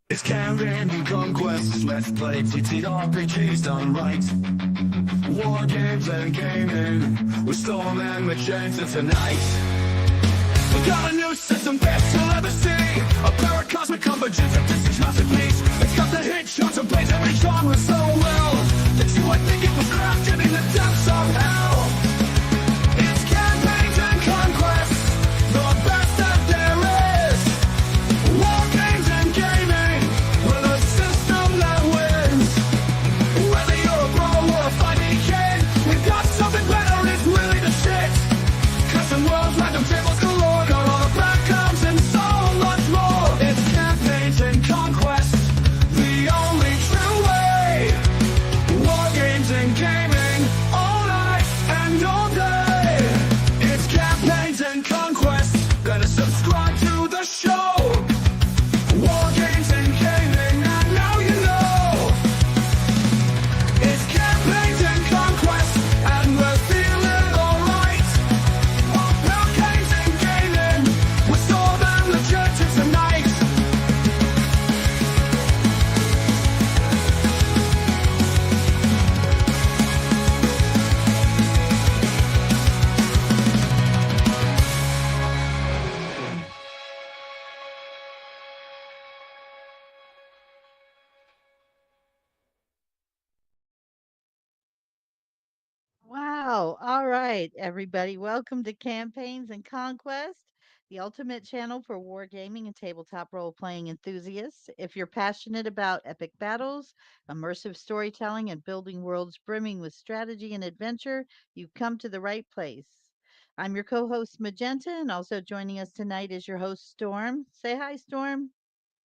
It's campaign and conquests, let's play TT RPGs done right. War games and gaming, with Storm and Magenta tonight. We got a new system best you'll ever see. A paracosmic convergence of distance masterpiece. It's got the hit shots of blades every genre so well that you would think it was crafted in the depths of hell. It's campaigns and conquests, the best that there is. War games and gaming, with a system that wins. Whether you're a pro or a fighting kid, we've got something better, it's really the shit. Custom worlds, random tables galore, got all the backgrounds and so much more. It's campaigns and conquests, the only true way. War games and gaming, all night and all day. It's campaigns and conquests, better subscribe to the show. War games and gaming, and now you know. It's campaigns and conquests, and we're feeling alright. Our games and gaming, we're Storm and Magenta tonight. Wow. All right, everybody. Welcome to Campaigns and Conquest, the ultimate channel for wargaming and tabletop role playing enthusiasts. If you're passionate about epic battles, immersive storytelling, and building worlds brimming with strategy and adventure, you've come to the right place. I'm your co host, Magenta, and also joining us tonight is your host, Storm. Say hi, Storm.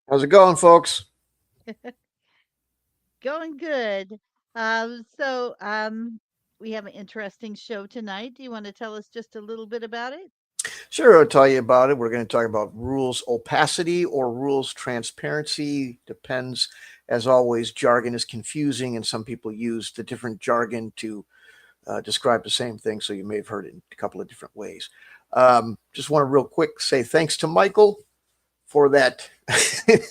How's it going, folks? Going good. So, we have an interesting show tonight. Do you want to tell us just a little bit about it? Sure, I'll tell you about it. We're going to talk about rules opacity or rules transparency. Depends, as always, jargon is confusing, and some people use the different jargon to describe the same thing. So you may have heard it in a couple of different ways. Just want to real quick say thanks to Michael for that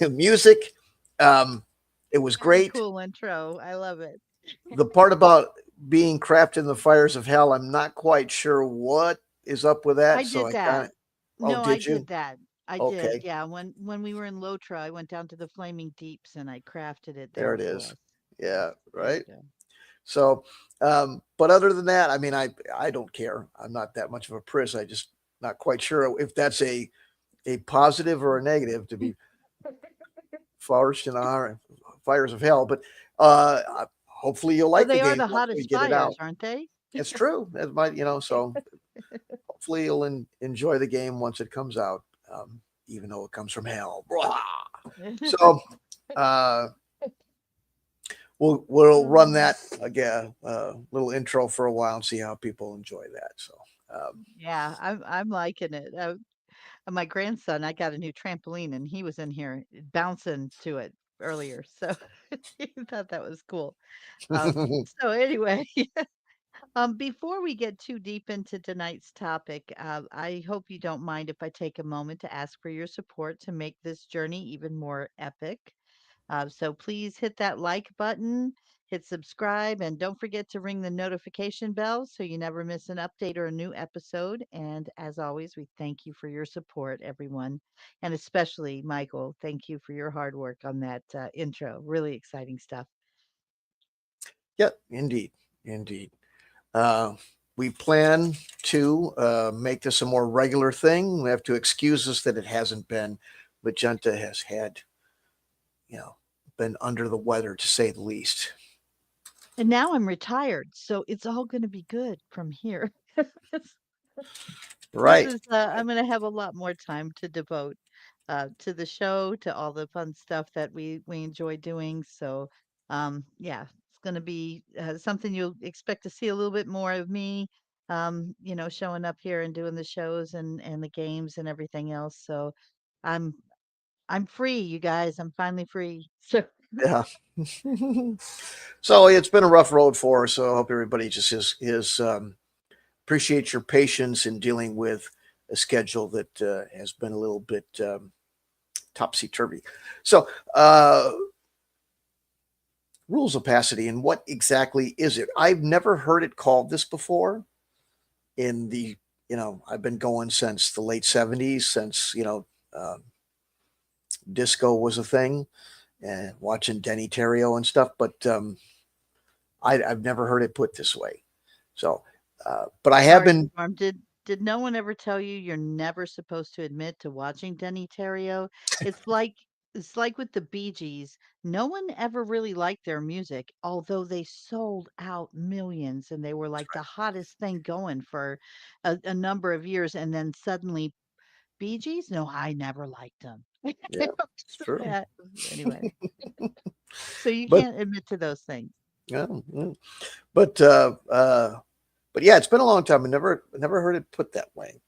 music. It was Very great. cool intro. I love it. The part about being crafted in the fires of hell, I'm not quite sure what is up with I that. So did I kind that. of, oh, No, I did did you? that. I did. Okay, Yeah, when we were in Lotra, I went down to the Flaming Deeps and I crafted it there there it for is. us. Yeah, Yeah, there you right. go. So, but other than that, I mean, I don't care. I'm not that much of a priss. I just not quite sure if that's a positive or a negative to be forged in the fires of hell. But hopefully you'll Well, like the they are game the once we hottest get it out. fires, aren't they? It's true. That might, so hopefully you'll enjoy the game once it comes out, even though it comes from hell. Blah. So uh, we'll run Um, that again, little intro for a while and see how people enjoy that. So yeah, I'm liking it. My grandson, I got a new trampoline and he was in here bouncing to it earlier. So he thought that was cool. So anyway, before we get too deep into tonight's topic, I hope you don't mind if I take a moment to ask for your support to make this journey even more epic. So please hit that like button, hit subscribe, and don't forget to ring the notification bell so you never miss an update or a new episode. And as always, we thank you for your support, everyone. And especially Michael, thank you for your hard work on that intro. Really exciting stuff. yeah, indeed, indeed. Uh, we plan to make this a more regular thing. We have to excuse us that it hasn't been. Magenta has had, you know, been under the weather to say the least. And now I'm retired, so it's all going to be good from here. This Right. is I'm going to have a lot more time to devote to the show, to all the fun stuff that we enjoy doing. So, yeah, it's going to be something you'll expect to see a little bit more of me. Showing up here and doing the shows and the games and everything else. So, I'm I'm free, you guys. I'm finally free. So, Yeah. So it's been a rough road for us. So I hope everybody just is appreciate your patience in dealing with a schedule that has been a little bit topsy turvy. So, uh, rules opacity, and what exactly is it? I've never heard it called this before. In the I've been going since the late '70s, since disco was a thing, and watching Denny Terrio and stuff. But I've never heard it put this way. So, but I have Sorry, been. Storm. Did no one ever tell you you're never supposed to admit to watching Denny Terrio? It's like it's like with the Bee Gees. No one ever really liked their music, although they sold out millions and they were like the hottest thing going for a number of years. And then suddenly, Bee Gees? No, I never liked them. Yeah, it's So true. bad. Anyway, so you But can't admit to those things. yeah, yeah. but uh, uh, but yeah, it's been a long time. I never heard it put that way.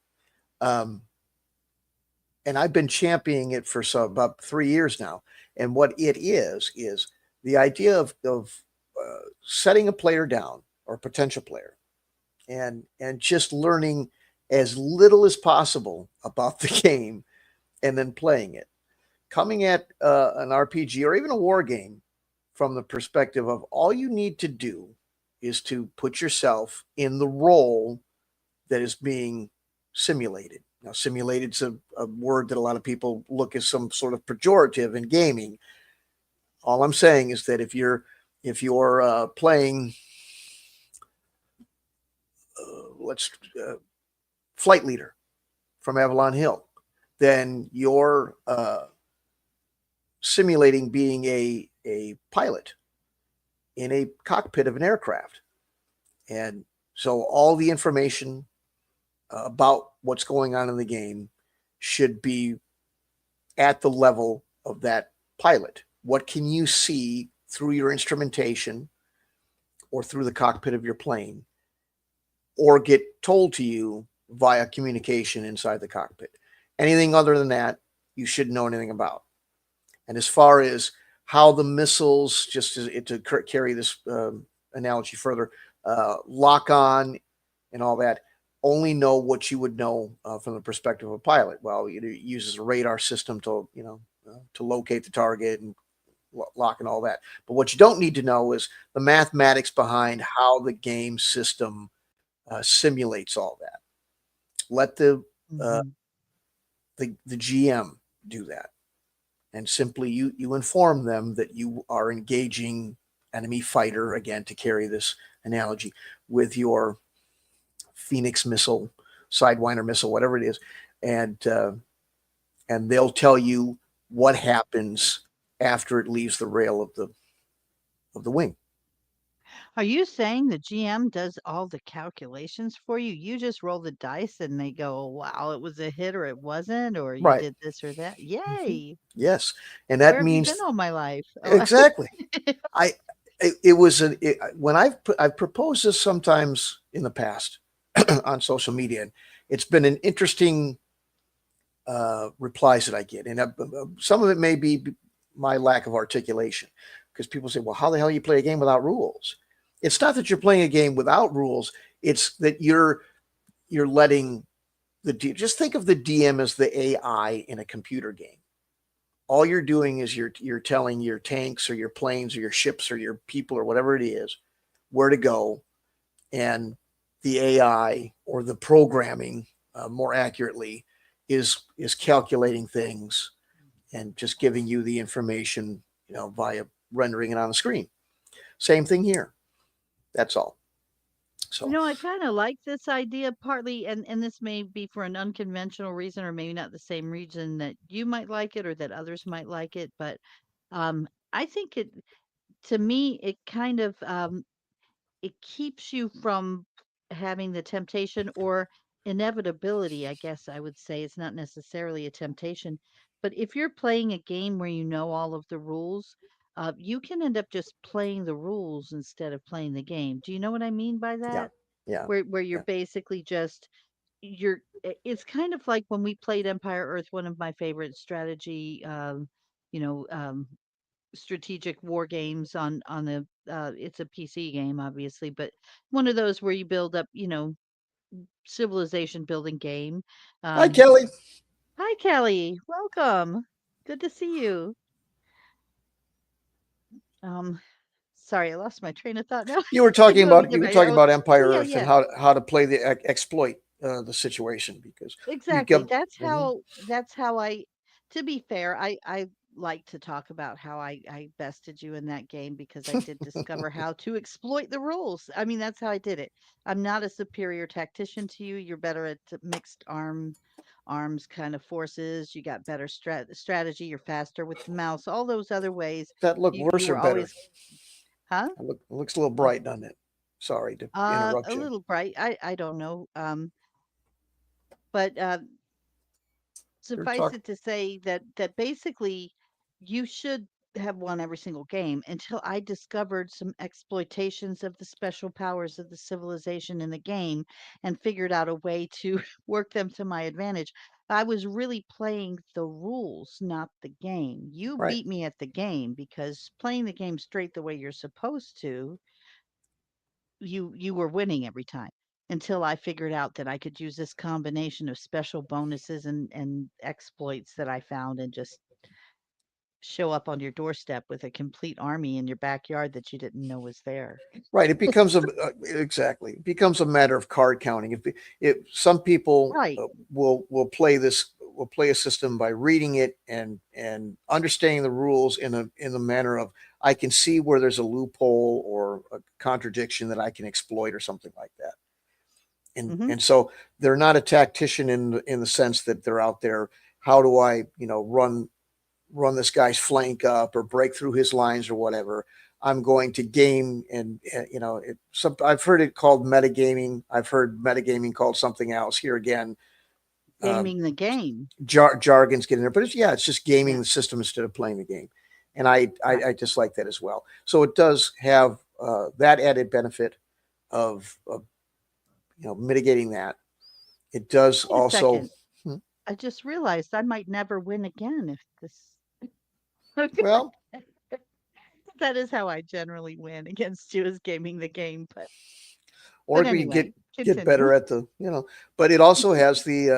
Um, and I've been championing it for about 3 years now. And what it is the idea of setting a player down or potential player, and just learning as little as possible about the game, and then playing it, coming at an RPG or even a war game from the perspective of all you need to do is to put yourself in the role that is being simulated. Now, simulated is a word that a lot of people look as some sort of pejorative in gaming. All I'm saying is that if you're playing, let's flight leader from Avalon Hill, then you're simulating being a pilot in a cockpit of an aircraft. And so all the information about what's going on in the game should be at the level of that pilot. What can you see through your instrumentation or through the cockpit of your plane, or get told to you via communication inside the cockpit? Anything other than that, you shouldn't know anything about. And as far as how the missiles, just to carry this analogy further, lock on and all that, only know what you would know from the perspective of a pilot. Well, it uses a radar system to locate the target and lock and all that. But what you don't need to know is the mathematics behind how the game system simulates all that. Let uh, Mhm. the GM do that, and simply you inform them that you are engaging enemy fighter, again, to carry this analogy, with your Phoenix missile, Sidewinder missile, whatever it is, and and they'll tell you what happens after it leaves the rail of the wing. Are you saying the GM does all the calculations for you? You just roll the dice and they go, wow, it was a hit or it wasn't, or you Right. did this or that. Mhm. Yay. Yes, and Where that have you been means all my life? Oh, exactly. I it was when I've proposed this sometimes in the past on social media, and it's been an interesting replies that I get, and some of it may be my lack of articulation, because people say, "Well, how the hell you play a game without rules?" It's not that you're playing a game without rules; it's that you're letting just think of the DM as the AI in a computer game. All you're doing is you're telling your tanks or your planes or your ships or your people or whatever it is where to go, and the AI or the programming, more accurately, is calculating things and just giving you the information, via rendering it on the screen. Same thing here. That's all. So I kind of like this idea partly, and this may be for an unconventional reason, or maybe not the same reason that you might like it or that others might like it, but I think to me, it kind of it keeps you from having the temptation or inevitability, I guess I would say. It's not necessarily a temptation. But if you're playing a game where you know all of the rules, you can end up just playing the rules instead of playing the game. Do you know what I mean by yeah, that? yeah, Where you're yeah. basically just it's kind of like when we played Empire Earth, one of my favorite strategy you know um strategic war games on the it's a PC game obviously, but one of those where you build up, civilization building game. Hi, Um Kelly. Hi Kelly, welcome. Good to see you. Um, sorry, I lost my train of thought now. You were I talking do have to about get my arrow. Empire Yeah, Earth and yeah. how to play the exploit the situation because you Exactly. got. That's Mhm. how I to be fair, I like to talk about how I bested you in that game because I did discover how to exploit the rules. I mean, that's how I did it. I'm not a superior tactician to you. You're better at mixed arms kind of forces. You got better strategy. You're faster with the mouse. All those other ways. That look You worse or were better? always, huh? It looks a little bright, doesn't it? Sorry to A interrupt you. little bright. I don't know. But You're suffice talking it to say that basically you should have won every single game until I discovered some exploitations of the special powers of the civilization in the game and figured out a way to work them to my advantage. I was really playing the rules, not the game. You right. beat me at the game because playing the game straight the way you're supposed to, you were winning every time until I figured out that I could use this combination of special bonuses and exploits that I found and just show up on your doorstep with a complete army in your backyard that you didn't know was there. Right. It becomes a exactly. It becomes a matter of card counting. If some people Right. will play this will play a system by reading it and understanding the rules in the manner of I can see where there's a loophole or a contradiction that I can exploit or something like that. Hmm. And so they're not a tactician in the sense that they're out there. How do I run this guy's flank up or break through his lines or whatever. I'm going to game I've heard it called metagaming. I've heard metagaming called something else. Here again, uh, Gaming the game. jargons get in there, but it's just gaming Yeah. the system instead of playing the game, and I Right. just like that as well. So it does have that added benefit of mitigating that. It does Wait a also. second. Hmm, I just realized I might never win again if this. well, That is how I generally win against you is gaming the game. or But we anyway, get continue. better at but it also has the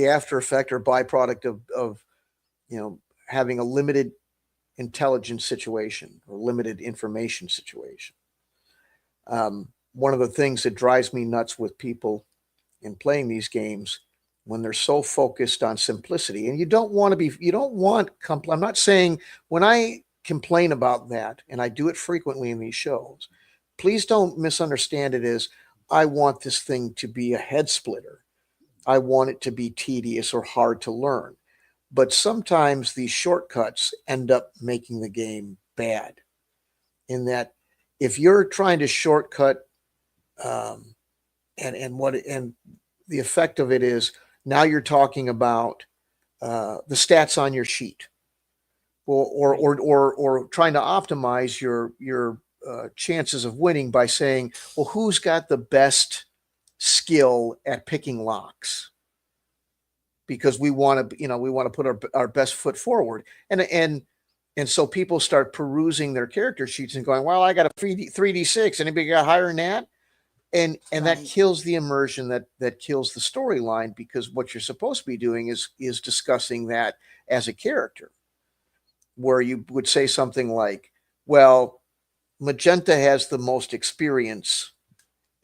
after effect or byproduct of having a limited intelligence situation or limited information situation. One of the things that drives me nuts with people in playing these games when they're so focused on simplicity, and you don't want I'm not saying when I complain about that, and I do it frequently in these shows, please don't misunderstand it as I want this thing to be a head splitter. I want it to be tedious or hard to learn. But sometimes these shortcuts end up making the game bad. In that, if you're trying to shortcut, um, and the effect of it is now you're talking about the stats on your sheet, Right. or trying to optimize your chances of winning by saying, well, who's got the best skill at picking locks? Because we want to put our best foot forward, and so people start perusing their character sheets and going, well, I got a 3d6, anybody got higher than that? And that Right. kills the immersion, that kills the storyline, because what you're supposed to be doing is discussing that as a character, where you would say something like, well, Magenta has the most experience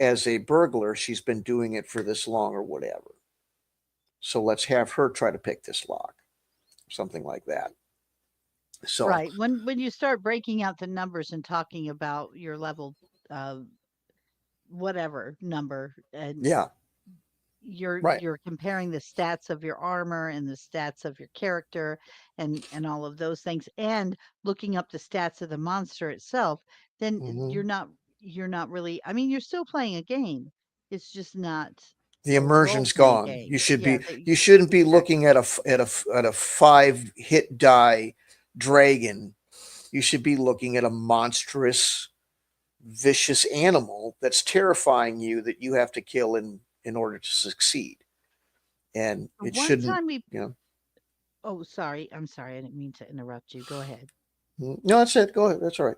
as a burglar, she's been doing it for this long or whatever, so let's have her try to pick this lock, something like that. So Right. When you start breaking out the numbers and talking about your level, uh, whatever number, and yeah, right. you're comparing the stats of your armor and the stats of your character and all of those things and looking up the stats of the monster itself, then Hmm. you're not really, I mean, you're still playing a game. It's just not The a role immersion's playing gone. game. Yeah, You shouldn't be looking exactly. at a 5 hit die dragon. You should be looking at a monstrous, vicious animal that's terrifying you, that you have to kill in order to succeed. And The it one shouldn't, time we you know. Oh, sorry. I'm sorry. I didn't mean to interrupt you. Go ahead. No, that's it. Go ahead. That's all right.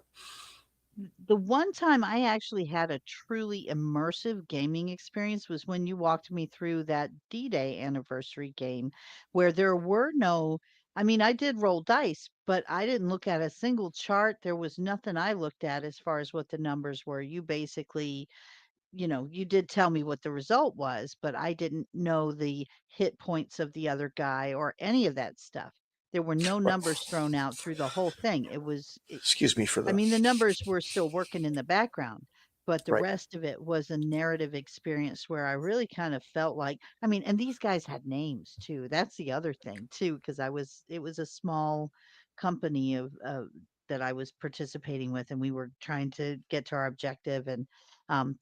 The one time I actually had a truly immersive gaming experience was when you walked me through that D-Day anniversary game where there were no, I mean, I did roll dice, but I didn't look at a single chart. There was nothing I looked at as far as what the numbers were. You basically, you did tell me what the result was, but I didn't know the hit points of the other guy or any of that stuff. There were no Right. numbers thrown out through the whole thing. Excuse me for I the mean, the numbers were still working in the background, but the right. rest of it was a narrative experience where I really kind of felt like, I mean, and these guys had names too. That's the other thing too, because it was a small company that I was participating with, and we were trying to get to our objective. And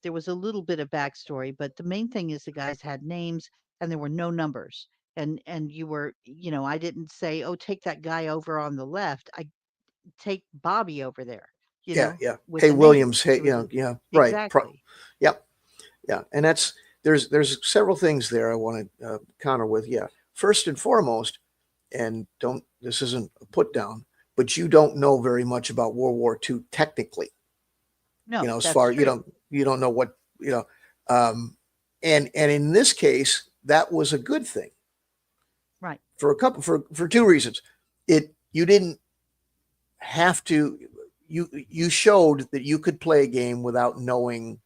there was a little bit of backstory, but the main thing is the guys had names and there were no numbers. And you were, I didn't say, oh, take that guy over on the left. I take Bobby over there, Yeah, yeah. with Hey a name. Williams, hey, It was a yeah, right. exactly. Yeah, yeah. And that's there's several things there I want to counter with. Yeah. First and foremost, and don't this isn't a put down, but you don't know very much about World War II technically. No, As that's far true. you don't know what um, and in this case that was a good thing Right. for a couple for two reasons. It you didn't have to you showed that you could play a game without knowing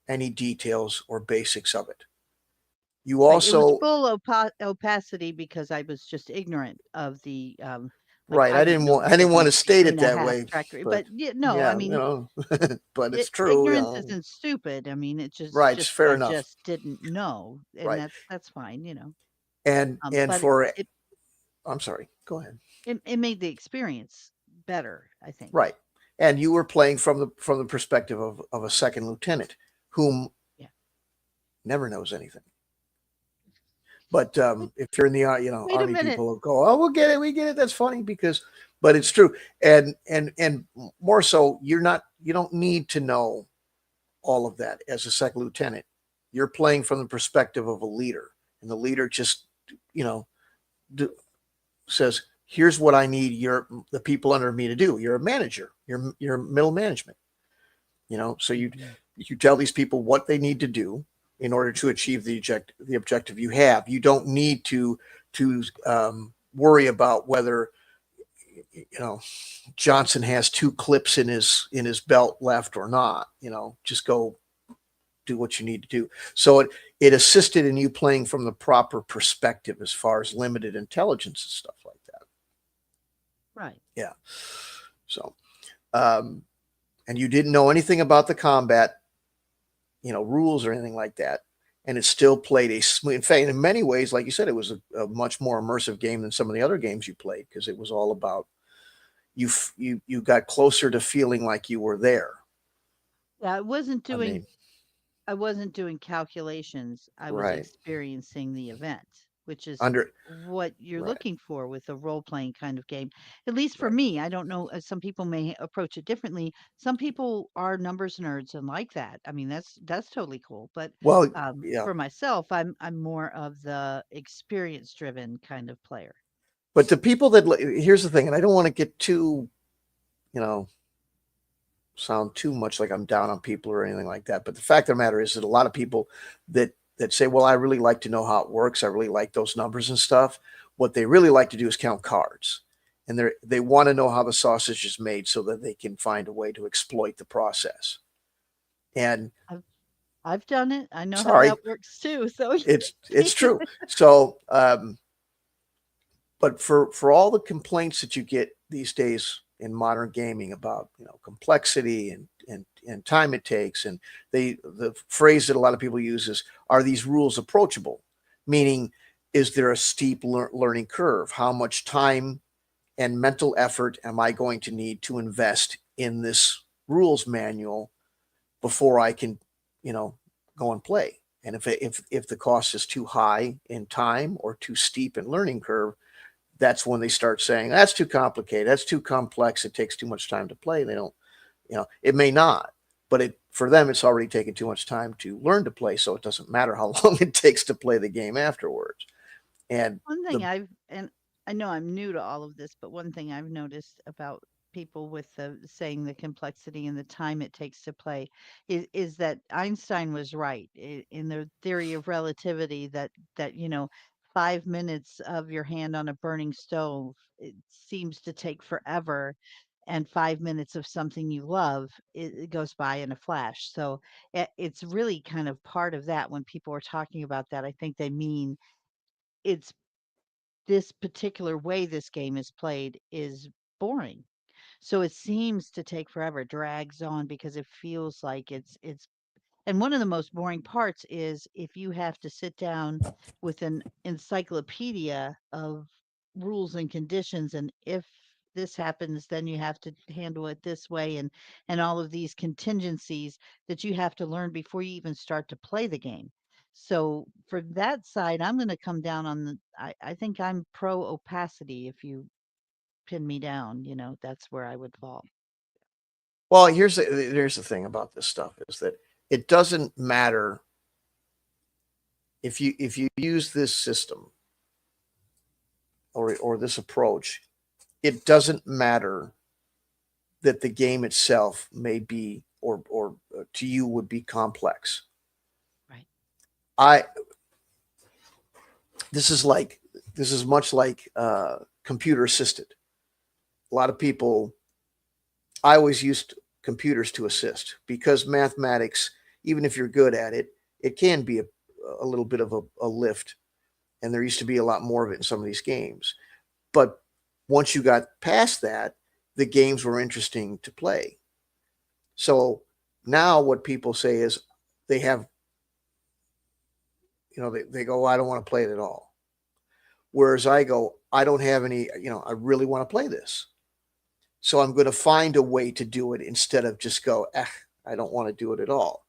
any details or basics of it. You Right. It was also full opacity because I was just ignorant of the like right. I didn't know the I didn't want to difference state it between a that half way, tractor. but But yeah, no, I yeah, mean, but it's true. ignorance isn't stupid. I mean, it's Right. just Fair I enough. just didn't know, and Right. that's fine. And But for I'm sorry. Go ahead. it made the experience better, I think. Right. And you were playing from the perspective of a second lieutenant whom Yeah. never knows anything. But Wait, if you're in the wait a army, minute. people will go, "Oh, we'll get it, we get it." That's funny because, but it's true, and more so, you don't need to know all of that as a second lieutenant. You're playing from the perspective of a leader, and the leader just you know d- says, "Here's what I need the people under me to do." You're a manager. You're middle management. So Mhm. you tell these people what they need to do in order to achieve the objective you have. You don't need to worry about whether Johnson has two clips in his belt left or not. Just go do what you need to do. So it assisted in you playing from the proper perspective as far as limited intelligence and stuff like that. Right. Yeah. So um, and you didn't know anything about the combat, rules or anything like that. And it still played a smooth. In fact, in many ways, like you said, it was a much more immersive game than some of the other games you played because it was all about you got closer to feeling like you were there. Yeah, I mean, I wasn't doing calculations. I was right experiencing the event, which is under what you're right looking for with a role playing kind of game. At least for right. me, I don't know. Some people may approach it differently. Some people are numbers nerds and like that. I mean, that's totally cool. But Well, yeah, for myself, I'm more of the experience driven kind of player. but the people that here's the thing, and I don't want to get too you know sound too much like I'm down on people or anything like that. But the fact of the matter is that a lot of people that say, "Well, I really like to know how it works. I really like those numbers and stuff." What they really like to do is count cards, and they want to know how the sausage is made so that they can find a way to exploit the process. And I've I've done it. I know how sorry, that works too. So it's true. So, but for all the complaints that you get these days in modern gaming about complexity and time it takes, and the phrase that a lot of people use is, are these rules approachable, meaning is there a steep learning curve? How much time and mental effort am I going to need to invest in this rules manual before I can go and play? And if the cost is too high in time or too steep in learning curve, that's when they start saying that's too complicated, that's too complex, it takes too much time to play. They don't, it may not, but for them it's already taken too much time to learn to play, so it doesn't matter how long it takes to play the game afterwards. And one the thing and I know I'm new to all of this, but one thing I've noticed about people with the saying the complexity and the time it takes to play is that Einstein was right in the theory of relativity that 5 minutes of your hand on a burning stove, it seems to take forever, and 5 minutes of something you love, it goes by in a flash. So it's really kind of part of that when people are talking about that. I think they mean it's this particular way this game is played is boring. So it seems to take forever, drags on because it feels like it's and one of the most boring parts is if you have to sit down with an encyclopedia of rules and conditions, and if this happens, then you have to handle it this way, and all of these contingencies that you have to learn before you even start to play the game. So for that side, I'm going to come down on I think I'm pro opacity. If you pin me down, that's where I would fall. Well, here's the thing about this stuff is that it doesn't matter if you use this system or this approach. It doesn't matter that the game itself may be or to you would be complex. Right. I this is like this is much like computer assisted. A lot of people, I always used computers to assist because mathematics, even if you're good at it, it can be a little bit of a lift. And there used to be a lot more of it in some of these games. But once you got past that, the games were interesting to play. So now what people say is they have, they go, I don't want to play it at all. Whereas I go, I don't have any, I really want to play this. So I'm going to find a way to do it instead of just go, I don't want to do it at all.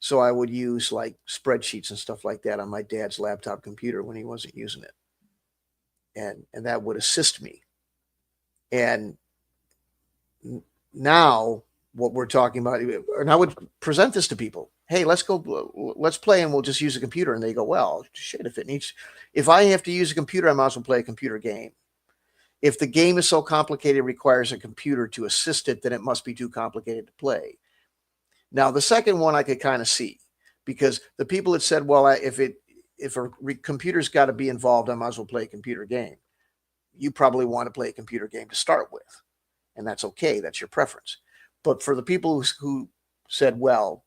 So I would use like spreadsheets and stuff like that on my dad's laptop computer when he wasn't using it. And that would assist me. And now what we're talking about, and I would present this to people. Hey, let's play and we'll just use a computer. And they go, well, shit, if I have to use a computer, I might as well play a computer game. If the game is so complicated, it requires a computer to assist it, then it must be too complicated to play. Now, the second one I could kind of see because the people that said, well, if a computer's got to be involved, I might as well play a computer game. You probably want to play a computer game to start with, and that's okay. That's your preference. But for the people who said, well,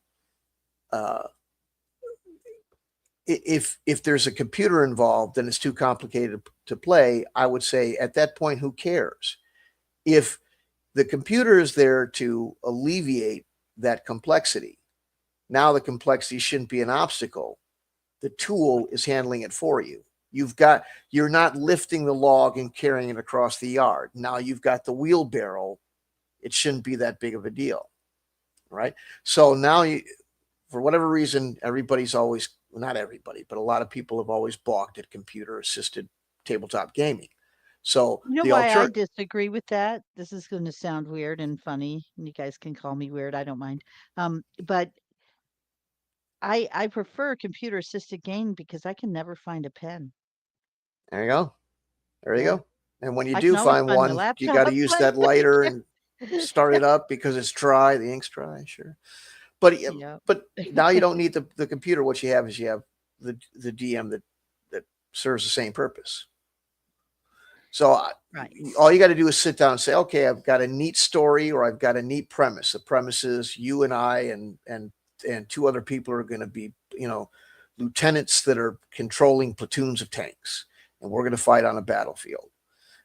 if there's a computer involved, then it's too complicated to play. I would say at that point, who cares? If the computer is there to alleviate that complexity, now the complexity shouldn't be an obstacle. The tool is handling it for you. You're not lifting the log and carrying it across the yard. Now you've got the wheelbarrow. It shouldn't be that big of a deal, right? So now for whatever reason, everybody's always, not everybody, but a lot of people have always balked at computer assisted tabletop gaming. So You know the why I alternative, disagree with that? This is going to sound weird and funny, and you guys can call me weird. I don't mind. But I prefer computer assisted game because I can never find a pen. there you go. There you Yeah, go. And when you I can do always find find my one, you got to laptop, use but that lighter yeah. and start it up because it's dry. The ink's dry, sure. But Yeah. but now you don't need the computer. What you have is you have the DM that serves the same purpose. So Right. all you got to do is sit down and say, okay, I've got a neat story or I've got a neat premise. The premise is you and I and two other people are going to be, lieutenants that are controlling platoons of tanks, and we're going to fight on a battlefield.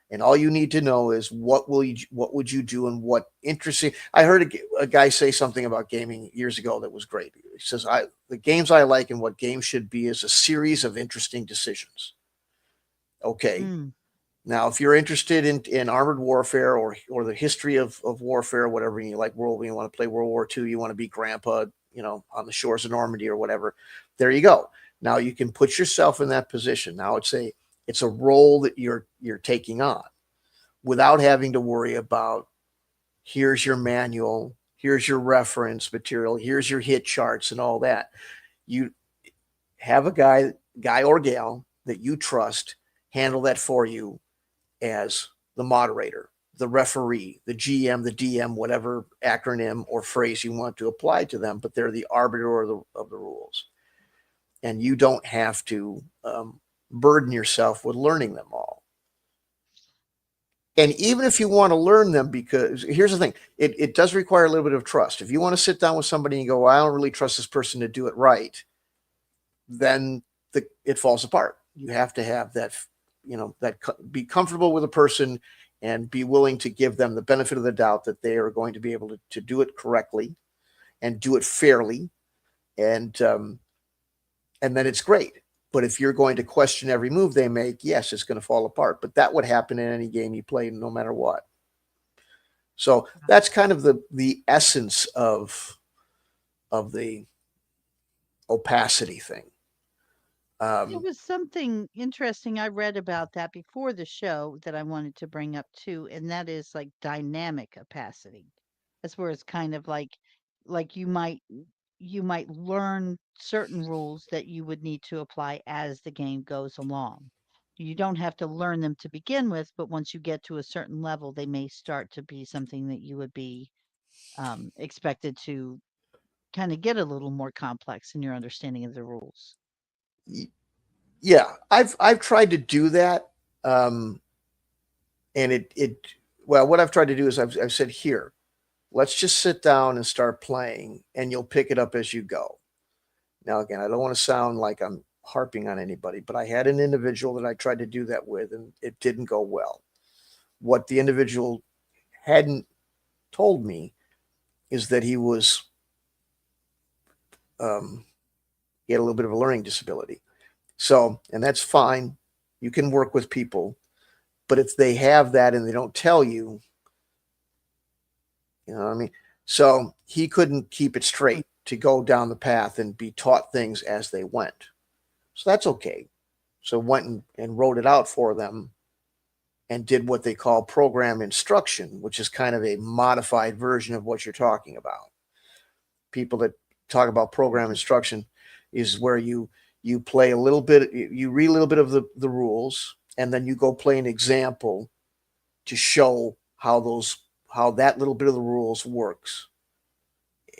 And all you need to know is what would you do and what interesting. I heard a guy say something about gaming years ago that was great. He says, the games I like and what games should be is a series of interesting decisions. Okay. Mm, Now, if you're interested in armored warfare or the history of warfare, or whatever, and you like you want to play World War II, you want to be grandpa, on the shores of Normandy or whatever, there you go. Now you can put yourself in that position. Now it's a role that you're taking on without having to worry about here's your manual, here's your reference material, here's your hit charts and all that. You have a guy or gal that you trust handle that for you as the moderator. the referee, the GM, the DM, whatever acronym or phrase you want to apply to them, but they're the arbiter of the rules. And you don't have to burden yourself with learning them all. And even if you want to learn them, because here's the thing, it does require a little bit of trust. If you want to sit down with somebody and go, well, I don't really trust this person to do it right, then it falls apart. You have to have that, be comfortable with a person and be willing to give them the benefit of the doubt that they are going to be able to do it correctly and do it fairly. And then it's great. But if you're going to question every move they make, yes, it's going to fall apart. But that would happen in any game you play, no matter what. So that's kind of the essence of the opacity thing. There was something interesting I read about that before the show that I wanted to bring up too, and that is like dynamic opacity. That's where it's kind of like you might learn certain rules that you would need to apply as the game goes along. You don't have to learn them to begin with, but once you get to a certain level, they may start to be something that you would be expected to kind of get a little more complex in your understanding of the rules. Yeah, I've tried to do that, and well, what I've tried to do is I've said, here, let's just sit down and start playing, and you'll pick it up as you go. Now, again, I don't want to sound like I'm harping on anybody, but I had an individual that I tried to do that with, and it didn't go well. What the individual hadn't told me is that he had a little bit of a learning disability. So, and that's fine. You can work with people, but if they have that and they don't tell you, you know what I mean? So he couldn't keep it straight to go down the path and be taught things as they went. So that's okay. So went and wrote it out for them and did what they call program instruction, which is kind of a modified version of what you're talking about. People that talk about program instruction is where you play a little bit, you read a little bit of the rules, and then you go play an example to show how that little bit of the rules works.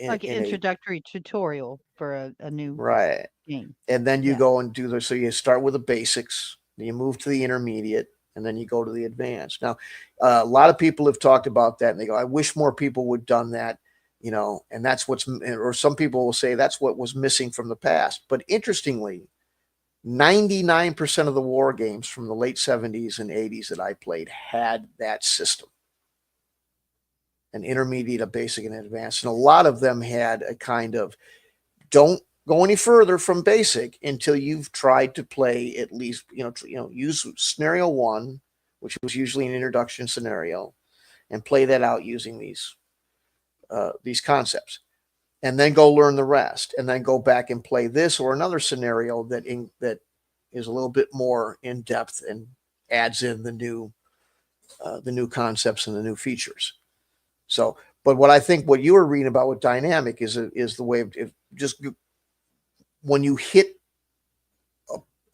Like an introductory tutorial for a new right. game. And then you Yeah. go and do the, so you start with the basics, then you move to the intermediate, and then you go to the advanced. Now, a lot of people have talked about that, and they go, I wish more people would done that, and that's or some people will say that's what was missing from the past. But interestingly, 99% of the war games from the late 70s and 80s that I played had that system. An intermediate, a basic, and advanced. And a lot of them had a kind of, don't go any further from basic until you've tried to play at least, use scenario one, which was usually an introduction scenario, and play that out using these concepts. And then go learn the rest, and then go back and play this or another scenario that is a little bit more in depth and adds in the new concepts and the new features. So, but what I think what you were reading about with dynamic is the way of just when you hit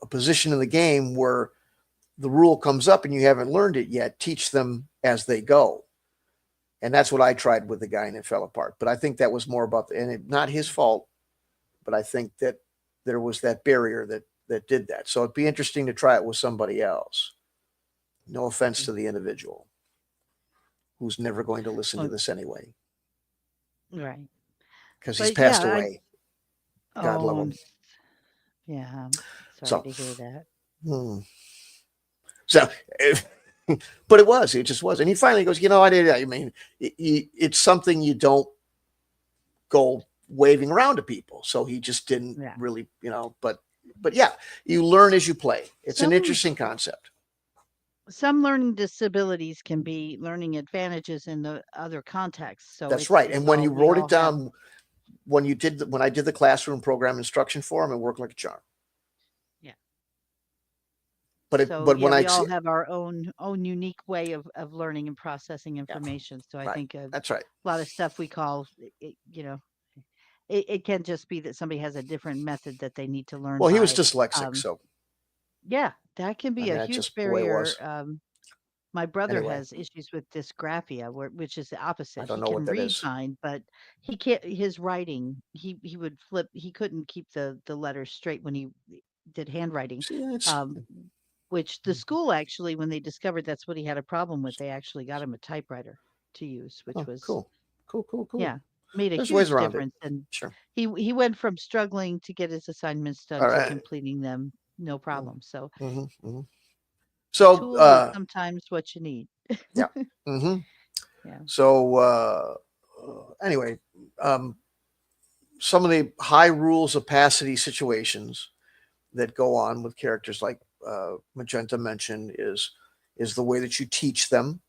a position in the game where the rule comes up and you haven't learned it yet, teach them as they go. And that's what I tried with the guy, and it fell apart. But I think that was more about not his fault, but I think that there was that barrier that did that. So it'd be interesting to try it with somebody else. No offense to the individual who's never going to listen to this anyway. Right. Because he's passed away. God love Oh, him. yeah. I'm sorry to hear that. So, but it just was. And he finally goes, I mean, it's something you don't go waving around to people. So he just didn't really, but yeah, you learn as you play. It's an interesting concept. Some learning disabilities can be learning advantages in the other contexts. So that's right. And when you wrote it down, when I did the classroom program instruction for him, it worked like a charm. Yeah. But when we all have our own unique way of learning and processing information. So I think that's right. A lot of stuff we call, it can just be that somebody has a different method that they need to learn. Well, he was dyslexic, so yeah, that can be a huge barrier. My brother Anyway, has issues with dysgraphia, which is the I opposite. don't He know what can that read is. fine, but he can't. His writing, he would flip. He couldn't keep the letters straight when he did handwriting. See, it's Um, which the school actually, when they discovered that's what he had a problem with, they actually got him a typewriter to use, which oh, was, cool, cool, cool, cool. yeah, made a There's ways huge around it. difference. And Sure. he went from struggling to get his assignments done All to right. completing them no problem. So Mm-hmm, hmm. a So, tool is sometimes what you need. yeah. Mm-hmm. Yeah. So, anyway, um, some of the high rules opacity situations that go on with characters like Magenta mentioned is the way that you teach them,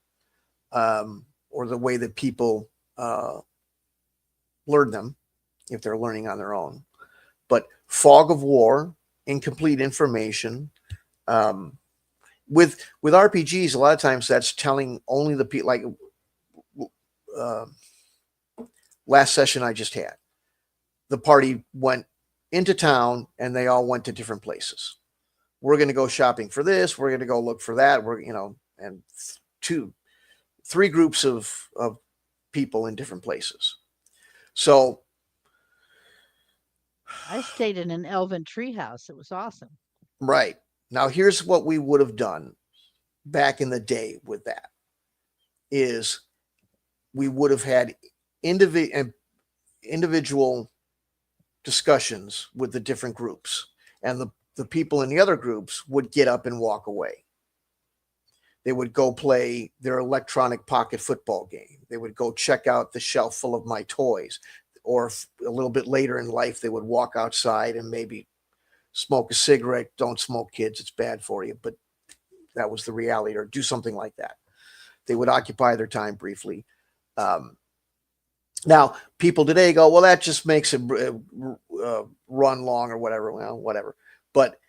or the way that people learn them if they're learning on their own. But fog of war, incomplete information. Um, with RPGs, a lot of times that's telling only the people. Like uh, last session I just had, the party went into town and they all went to different places. We're going to go shopping for this. We're going to go look for that. And three groups of people in different places. So, I stayed in an elven treehouse. It was awesome. right. Now, here's what we would have done back in the day with that is we would have had individual discussions with the different groups, and the people in the other groups would get up and walk away. They would go play their electronic pocket football game. They would go check out the shelf full of my toys. Or a little bit later in life, they would walk outside and maybe smoke a cigarette. Don't smoke, kids. It's bad for you. But that was the reality, or do something like that. They would occupy their time briefly. Um, Now, people today go, well, that just makes it run long or whatever. Well, whatever. But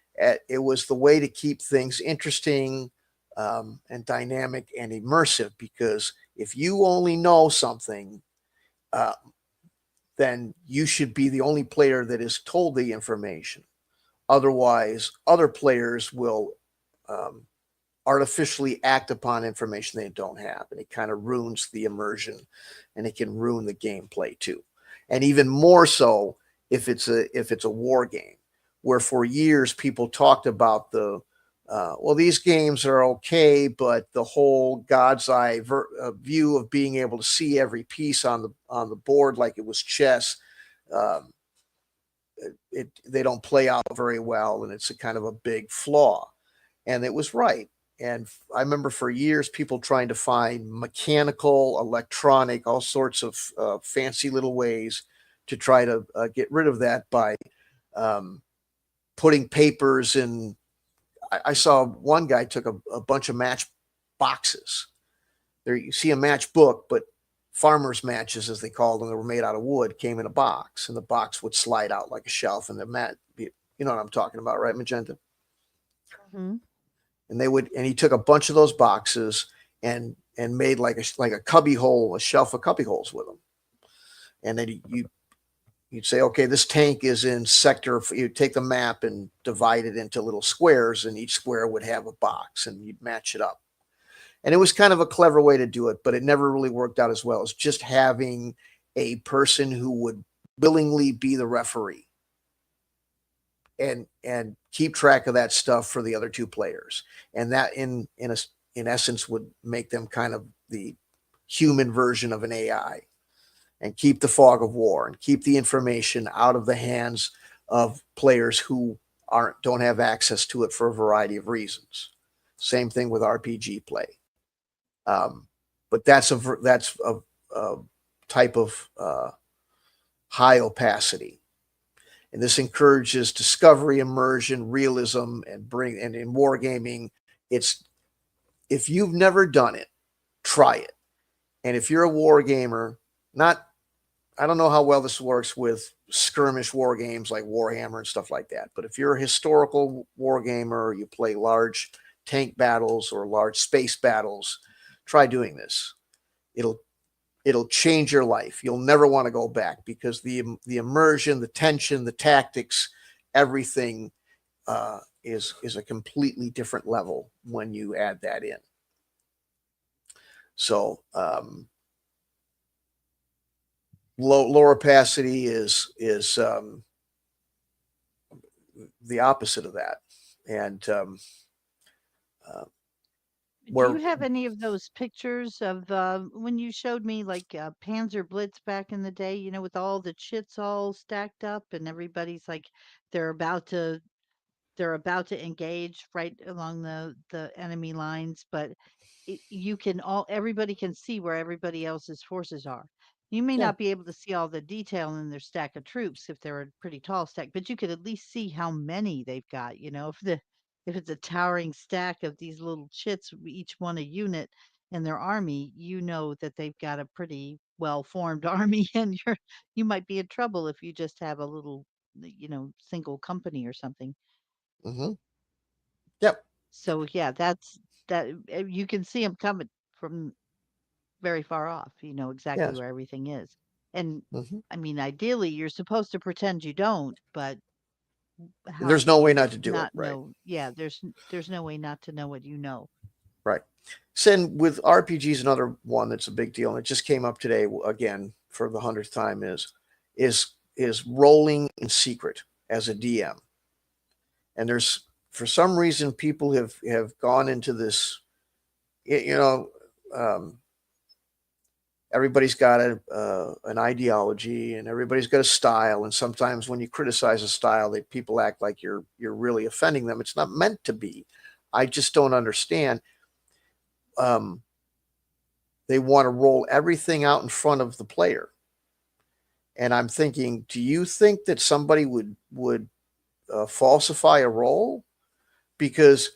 it was the way to keep things interesting, and dynamic and immersive, because if you only know something, uh, then you should be the only player that is told the information. Otherwise, other players will um, artificially act upon information they don't have, and it kind of ruins the immersion, and it can ruin the gameplay too. And even more so if it's a war game, where for years people talked about well, these games are okay, but the whole God's eye view of being able to see every piece on the board like it was chess, um, they don't play out very well, and it's a kind of a big flaw. And it was right. And I remember for years people trying to find mechanical, electronic, all sorts of fancy little ways to try to get rid of that by um, putting papers in. I saw one guy took a bunch of match boxes. There you see a match book, but farmers matches, as they called them, that were made out of wood, came in a box, and the box would slide out like a shelf, and the mat. You know what I'm talking about, right, Magenta? Hmm. And he took a bunch of those boxes and made like a cubby hole, a shelf of cubby holes with them. And then you'd say, okay, this tank is in sector. You take the map and divide it into little squares, and each square would have a box, and you'd match it up. And it was kind of a clever way to do it, but it never really worked out as well as just having a person who would willingly be the referee and keep track of that stuff for the other two players. And that in essence would make them kind of the human version of an AI, and keep the fog of war and keep the information out of the hands of players who don't have access to it for a variety of reasons. Same thing with RPG play. But that's a type of high opacity, and this encourages discovery, immersion, realism, and in wargaming, it's if you've never done it, try it. And if you're a war gamer, not I don't know how well this works with skirmish war games like Warhammer and stuff like that, but if you're a historical war gamer, you play large tank battles or large space battles, try doing this. It'll it'll change your life. You'll never want to go back, because the immersion, the tension, the tactics, everything is a completely different level when you add that in. So low opacity is the opposite of that, and uh, Do where you have any of those pictures of when you showed me like Panzer Blitz back in the day, with all the chits all stacked up and everybody's like they're about to they're about to engage right along the enemy lines, but you can all everybody can see where everybody else's forces are. You may yeah. not be able to see all the detail in their stack of troops if they're a pretty tall stack, but you could at least see how many they've got. If it's a towering stack of these little chits, each one a unit in their army, you know that they've got a pretty well formed army, and you might be in trouble if you just have a little, single company or something. Hmm. Yep. So yeah, you can see them coming from very far off. You know exactly Yes. where everything is. And Hmm. I mean, ideally, you're supposed to pretend you don't, but how There's do no way you not to do it. not Right. know? Yeah, there's no way not to know what you know. Right. Sin with RPGs, another one that's a big deal, and it just came up today again for the 100th time is rolling in secret as a DM. And there's for some reason people have gone into this, you know, um, everybody's got an ideology and everybody's got a style, and sometimes when you criticize a style, people act like you're really offending them. It's not meant to be. I just don't understand. Um, they want to roll everything out in front of the player, and I'm thinking, do you think that somebody would falsify a roll? Because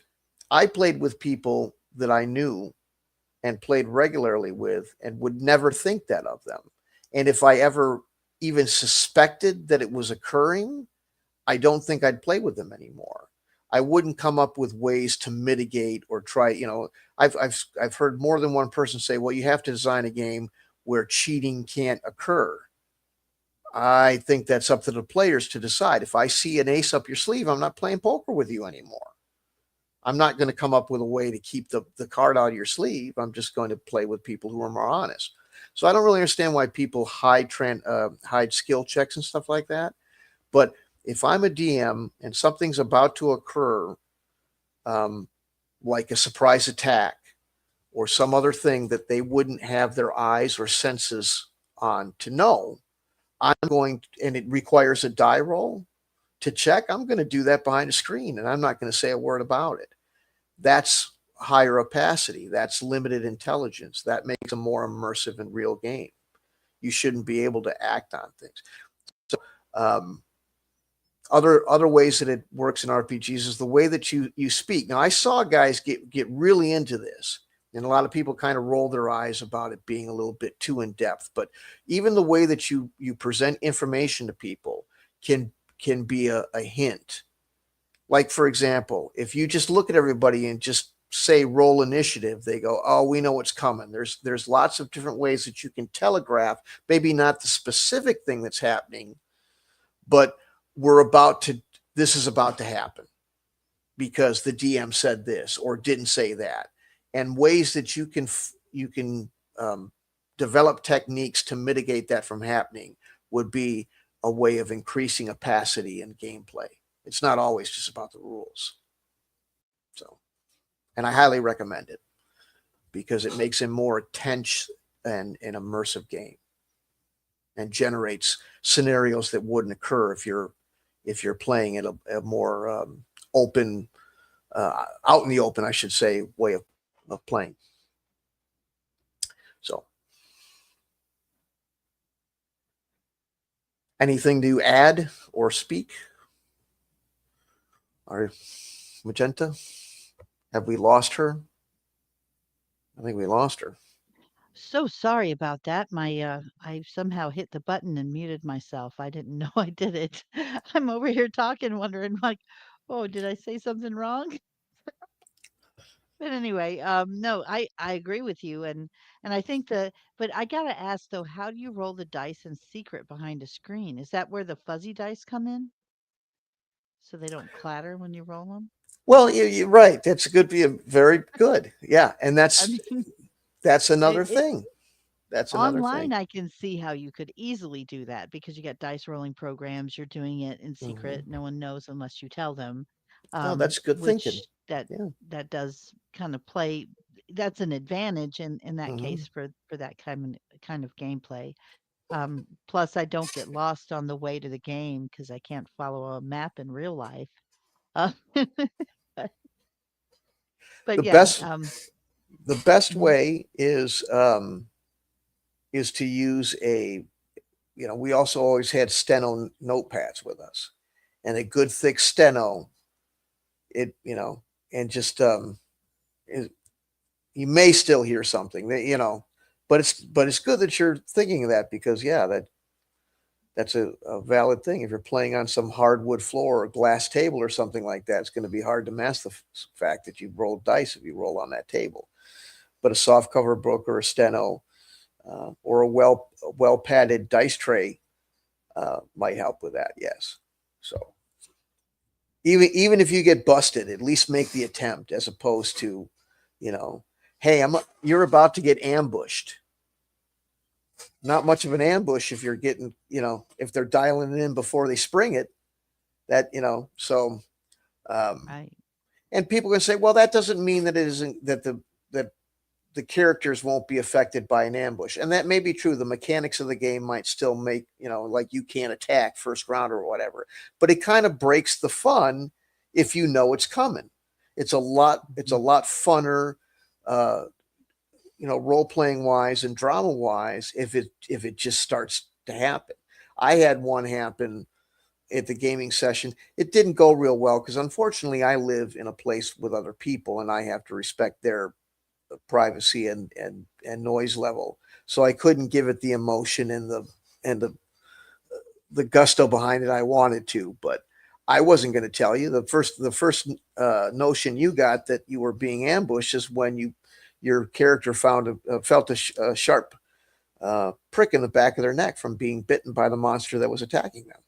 I played with people that I knew and played regularly with and would never think that of them. And if I ever even suspected that it was occurring, I don't think I'd play with them anymore. I wouldn't come up with ways to mitigate or try, I've heard more than one person say, well, you have to design a game where cheating can't occur. I think that's up to the players to decide. If I see an ace up your sleeve, I'm not playing poker with you anymore. I'm not going to come up with a way to keep the card out of your sleeve. I'm just going to play with people who are more honest. So I don't really understand why people hide skill checks and stuff like that. But if I'm a DM and something's about to occur, um, like a surprise attack or some other thing that they wouldn't have their eyes or senses on to know, and it requires a die roll to check, I'm going to do that behind a screen and I'm not going to say a word about it. That's higher opacity. That's limited intelligence. That makes a more immersive and real game. You shouldn't be able to act on things. So, other ways that it works in RPGs is the way that you speak. Now, I saw guys get really into this, and a lot of people kind of roll their eyes about it being a little bit too in depth. But even the way that you present information to people can be a hint. Like, for example, if you just look at everybody and just say roll initiative, they go, oh, we know what's coming. There's lots of different ways that you can telegraph, maybe not the specific thing that's happening, but this is about to happen because the DM said this or didn't say that. And ways that you can develop techniques to mitigate that from happening would be a way of increasing opacity in gameplay. It's not always just about the rules. So, and I highly recommend it because it makes a more tense and an immersive game and generates scenarios that wouldn't occur if you're playing it a more open, out in the open, I should say, way of playing. So, anything to add or speak? Or Magenta? Have we lost her? I think we lost her. So sorry about that. I somehow hit the button and muted myself. I didn't know I did it. I'm over here talking, wondering like, oh, did I say something wrong? But anyway, no, I agree with you, and I think but I gotta ask though, how do you roll the dice in secret behind a screen? Is that where the fuzzy dice come in, so they don't clatter when you roll them? Well, you're right. That's a good, very good. Yeah, and I mean, that's another It thing. That's another online, thing. I can see how you could easily do that because you got dice rolling programs. You're doing it in secret. Hmm. No one knows unless you tell them. Oh, that's good thinking. Which that Yeah. does kind of play. That's an advantage in that Hmm. case for that kind of gameplay. Plus, I don't get lost on the way to the game because I can't follow a map in real life. Uh, but, The but yeah, best the best mhm. way is to use a, we also always had steno notepads with us, and a good thick steno. It and just it, you may still hear something that but it's good that you're thinking of that, because yeah, that's a valid thing. If you're playing on some hardwood floor or glass table or something like that, it's going to be hard to mask the fact that you rolled dice if you roll on that table. But a soft cover book or a steno, or a well padded dice tray might help with that. Yes. So even if you get busted, at least make the attempt, as opposed to, you know, hey, you're about to get ambushed. Not much of an ambush if you're getting, if they're dialing it in before they spring it. So um, Right. and people can say, well, that doesn't mean that it isn't that the characters won't be affected by an ambush, and that may be true. The mechanics of the game might still make, like you can't attack first round or whatever, but it kind of breaks the fun if you know it's coming. It's a lot funner, uh, role playing wise and drama wise, if it just starts to happen. I had one happen at the gaming session. It didn't go real well because, unfortunately, I live in a place with other people and I have to respect their privacy and noise level. So I couldn't give it the emotion and the gusto behind it I wanted to. But I wasn't going to tell you. The first notion you got that you were being ambushed is when your character felt a sharp prick in the back of their neck from being bitten by the monster that was attacking them.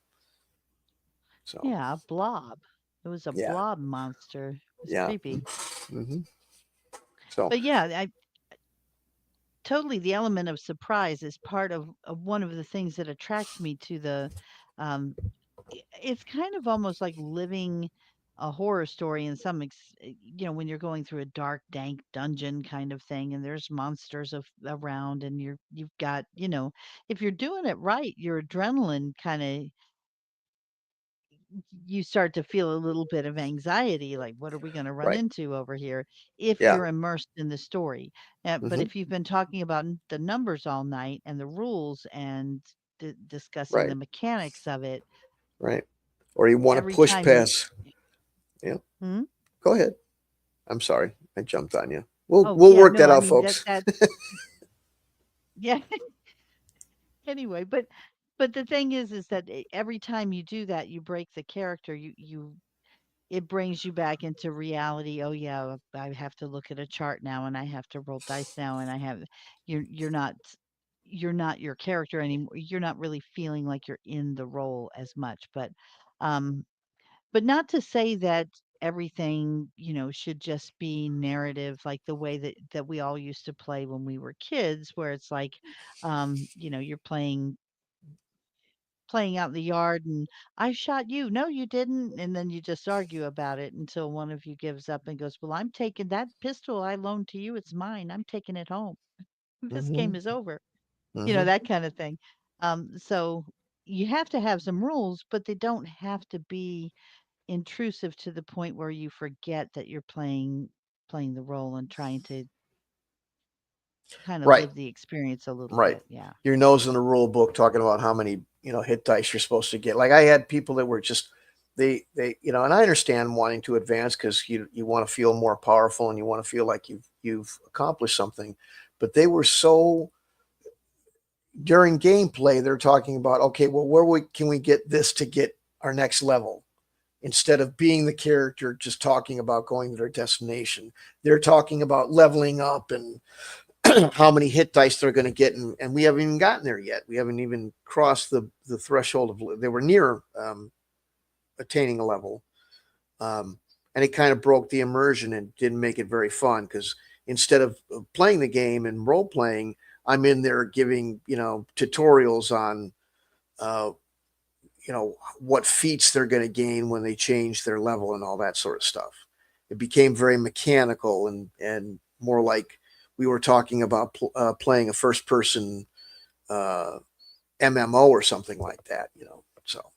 So Yeah, a blob. It was a yeah, blob monster. It was yeah. creepy. Hmm. So But yeah, I totally the element of surprise is part of one of the things that attracts me to the um it's kind of almost like living a horror story in when you're going through a dark dank dungeon kind of thing and there's monsters around and you've got if you're doing it right your adrenaline kind of you start to feel a little bit of anxiety, like, what are we going to run right, into over here if yeah. you're immersed in the story? But Hmm. if you've been talking about the numbers all night and the rules and discussing Right, the mechanics of it, right. Or you want to every push time you, past. Yeah, hmm? go ahead. I'm sorry, I jumped on you. We'll Oh, we'll yeah, work no, that I out, mean, folks. yeah, anyway, but the thing is that every time you do that, you break the character, it brings you back into reality. Oh yeah, I have to look at a chart now and I have to roll dice now and you're not your character anymore. You're not really feeling like you're in the role as much. Um but not to say that everything, should just be narrative like the way that we all used to play when we were kids where it's like you're playing out in the yard and I shot you. No, you didn't. And then you just argue about it until one of you gives up and goes, well, I'm taking that pistol I loaned to you. It's mine. I'm taking it home. This Hmm. game is over. Hmm. That kind of thing. So you have to have some rules, but they don't have to be intrusive to the point where you forget that you're playing the role and trying to kind of Right, live the experience a little right. bit. Yeah. Your nose in the rule book talking about how many hit dice you're supposed to get. Like I had people that were just and I understand wanting to advance because you want to feel more powerful and you want to feel like you've accomplished something, but they were so during gameplay they're talking about, okay, well, can we get this to get our next level, instead of being the character just talking about going to their destination. They're talking about leveling up and how many hit dice they're going to get, and we haven't even gotten there yet. We haven't even crossed the threshold of. They were near attaining a level, and it kind of broke the immersion and didn't make it very fun because instead of playing the game and role playing, I'm in there giving tutorials on uh, what feats they're going to gain when they change their level and all that sort of stuff. It became very mechanical and more like we were talking about playing a first person uh, MMO or something like that. So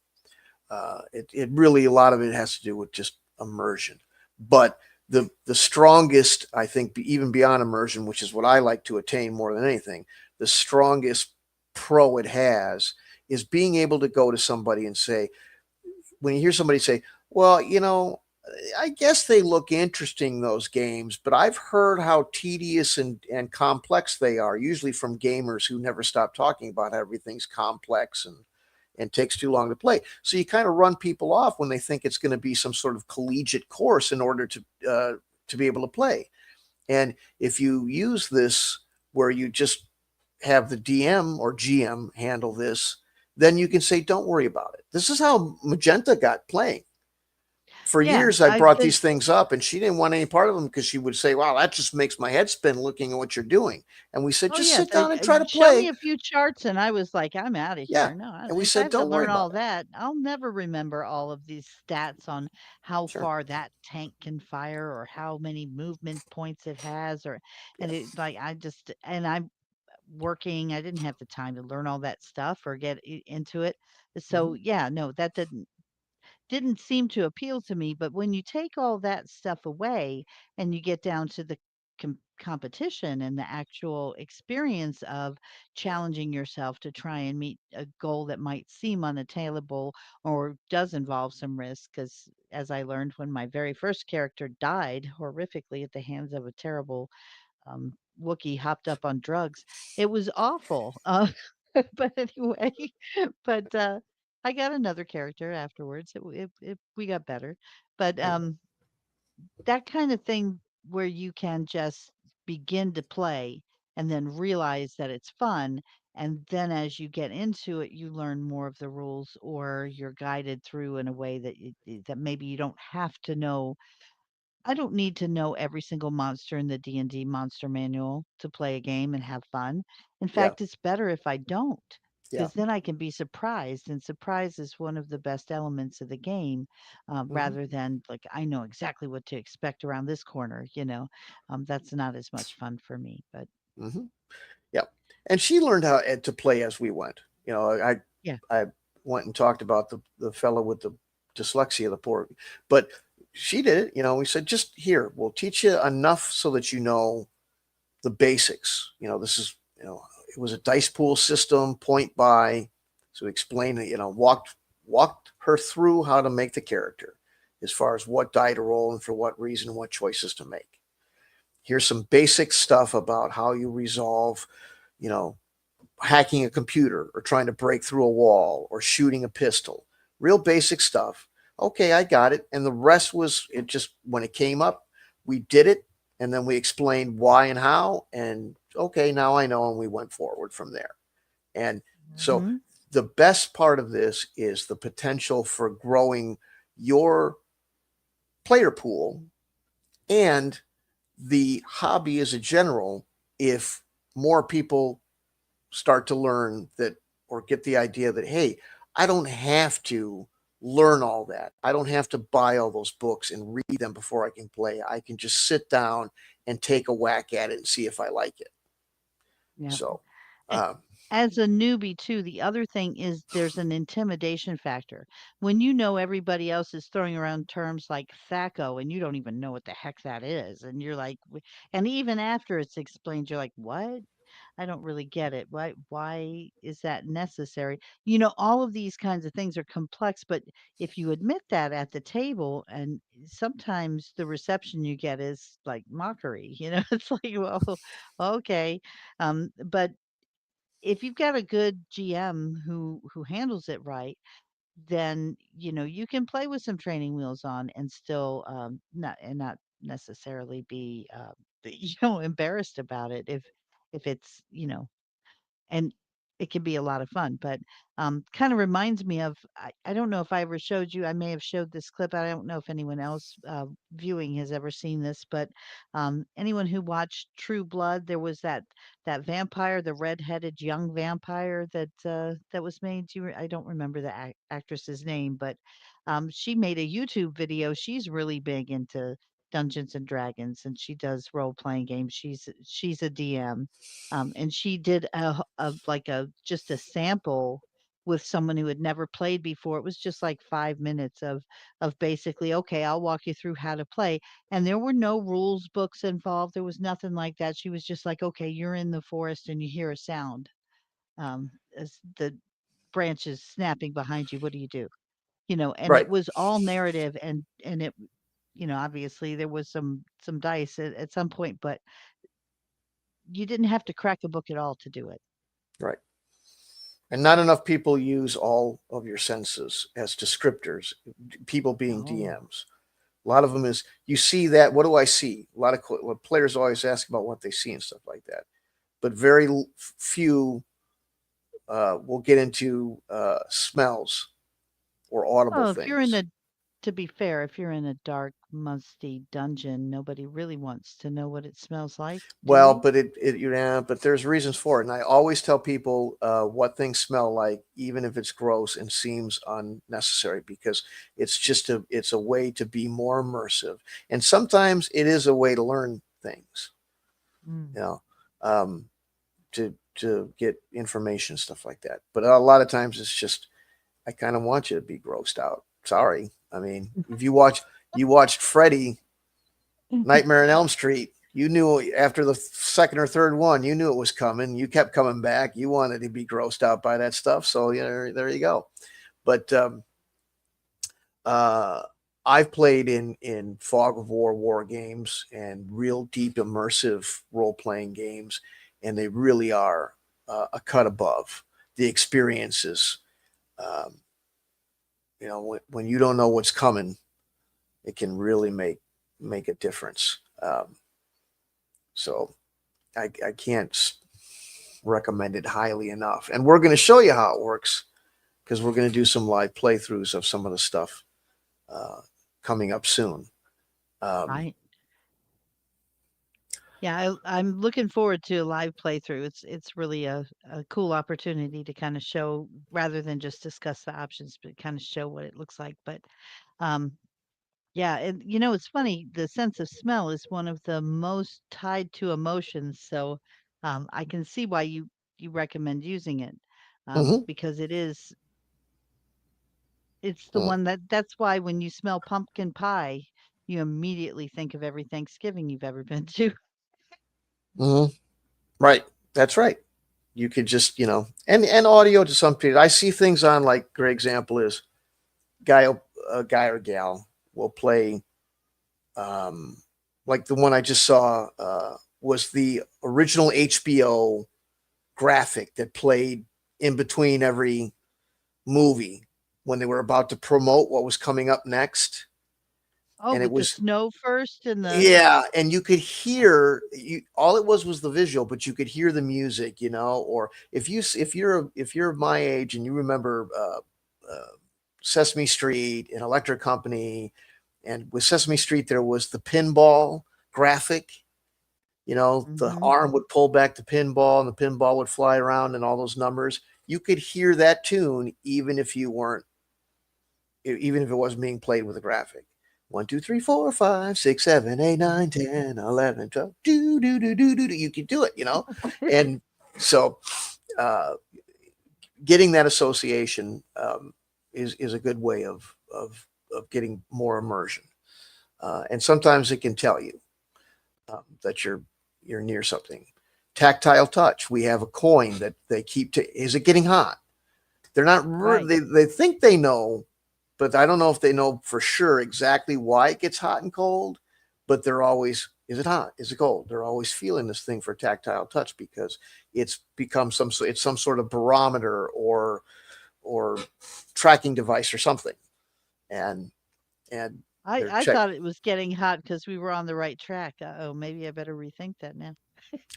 it really, a lot of it has to do with just immersion. But the strongest, I think, even beyond immersion, which is what I like to attain more than anything, the strongest pro it has is being able to go to somebody and say, when you hear somebody say, well, I guess they look interesting, those games, but I've heard how tedious and complex they are, usually from gamers who never stop talking about how everything's complex and takes too long to play. So you kind of run people off when they think it's going to be some sort of collegiate course in order to be able to play. And if you use this where you just have the DM or GM handle this, then you can say, don't worry about it. This is how Magenta got playing. For Yeah, years, I I brought think these things up, and she didn't want any part of them because she would say, wow, that just makes my head spin looking at what you're doing. And we said, oh, just yes, sit down and try to show me play. a few charts, and I was like, "I'm out of Yeah. here. No, And we if I said, have to don't worry learn about all it. that, I'll never remember all of these stats on how Sure. far that tank can fire or how many movement points it has or Yeah. and it like I'm working, I didn't have the time to learn all that stuff or get into it. So, Hmm. yeah, no, that didn't seem to appeal to me, but when you take all that stuff away and you get down to the competition and the actual experience of challenging yourself to try and meet a goal that might seem unattainable or does involve some risk, because as I learned when my very first character died horrifically at the hands of a terrible Wookiee hopped up on drugs. It was awful. But anyway, but I got another character afterwards. We got better. But Right. that kind of thing where you can just begin to play and then realize that it's fun. And then as you get into it, you learn more of the rules or you're guided through in a way that that maybe you don't have to know. I don't need to know every single monster in the D&D monster manual to play a game and have fun. In Yeah. fact, it's better if I don't, Yeah. because then I can be surprised, and surprise is one of the best elements of the game, Hmm. rather than like I know exactly what to expect around this corner. That's not as much fun for me. But Hmm. Yeah. And she learned how to play as we went. yeah, I went and talked about the fellow with the dyslexia, the poor, but she did it. We said, just here, we'll teach you enough so that you know the basics. This is, it was a dice pool system, point buy. So explain it, walked her through how to make the character as far as what die to roll and for what reason, what choices to make. Here's some basic stuff about how you resolve, you know, hacking a computer or trying to break through a wall or shooting a pistol. Real basic stuff. Okay, I got it. And the rest was it just when it came up, we did it and then we explained why and how. And okay, now I know. And we went forward from there. And so hmm the best part of this is the potential for growing your player pool and the hobby as a general if more people start to learn that or get the idea that, hey, I don't have to learn all that. I don't have to buy all those books and read them before I can play. I can just sit down and take a whack at it and see if I like it. yeah. So, A- um, As a newbie too, the other thing is there's an intimidation factor. When you know everybody else is throwing around terms like THACO and you don't even know what the heck that is, and you're like, and even after it's explained, you're like, what? I don't really get it. Why is that necessary? All of these kinds of things are complex, but if you admit that at the table, and sometimes the reception you get is like mockery, it's like, well, okay. But if you've got a good GM who handles it right, then you can play with some training wheels on and still not necessarily be embarrassed about it if it's and it can be a lot of fun. But kind of reminds me of, I don't know if I ever showed you, I may have showed this clip. I don't know if anyone else viewing has ever seen this, but anyone who watched True Blood, there was that vampire, the red-headed young vampire that was made. I don't remember the actress's name, but she made a YouTube video. She's really big into Dungeons and Dragons, and she does role-playing games. She's a DM, and she did like a just a sample with someone who had never played before. It was just like 5 minutes of basically, okay, I'll walk you through how to play. And there were no rules books involved. There was nothing like that. She was just like, okay, you're in the forest and you hear a sound. As the branches snapping behind you, what do you do? And Right. it was all narrative, and it, obviously there was some dice at some point, but you didn't have to crack a book at all to do it. Right. And not enough people use all of your senses as descriptors, people being Oh. DMs. A lot of them is you see that. What do I see? A lot of players always ask about what they see and stuff like that, but very few will get into smells or audible Oh, if you're in things. a to be fair, if you're in a dark, musty dungeon, nobody really wants to know what it smells like, do Well, they? but but there's reasons for it, and I always tell people what things smell like, even if it's gross and seems unnecessary, because it's a way to be more immersive, and sometimes it is a way to learn things, Mm. you know, um, to get information, stuff like that. But a lot of times it's just I kind of want you to be grossed out. Sorry, I mean, if you watched Freddy Nightmare on Elm Street. You knew after the second or third one, you knew it was coming. You kept coming back. You wanted to be grossed out by that stuff. So there you go. But uh, I've played in Fog of War games and real deep immersive role playing games, and they really are a cut above the experiences. Um, when you don't know what's coming, it can really make a difference. So I can't recommend it highly enough. And we're going to show you how it works because we're going to do some live playthroughs of some of the stuff uh, coming up soon. Um, Right. Yeah, I'm looking forward to a live playthrough. It's really a cool opportunity to kind of show rather than just discuss the options, but kind of show what it looks like. But um, yeah, and it's funny, the sense of smell is one of the most tied to emotions. So I can see why you recommend using it. mhm, Because it's the mm, one that's why when you smell pumpkin pie, you immediately think of every Thanksgiving you've ever been to. mhm. Right. That's right. You could just, and audio to some people. I see things on like, great example is guy, a guy or gal will play, um, like the one I just saw was the original HBO graphic that played in between every movie when they were about to promote what was coming up next. Oh, And it with the was, snow first and the yeah, and you could hear all it was the visual, but you could hear the music, or if you're my age and you remember Sesame Street and Electric Company, and with Sesame Street there was the pinball graphic. The Mhm. arm would pull back the pinball and the pinball would fly around and all those numbers. You could hear that tune even if it wasn't being played with a graphic. 1, 2, 3, 4, 5, 6, 7, 8, 9, 10, 11, 12. Do, do, do, do, do, do. You could do it. And so uh, getting that association is a good way of getting more immersion. And sometimes it can tell you that you're near something. Tactile touch. We have a coin that they keep to. Is it getting hot? They're not. Right. They think they know, but I don't know if they know for sure exactly why it gets hot and cold. But they're always, is it hot? Is it cold? They're always feeling this thing for tactile touch because it's become it's some sort of barometer or tracking device or something, and and I they're I check. thought it was getting hot because we were on the right track. Uh-oh, maybe I better rethink that now.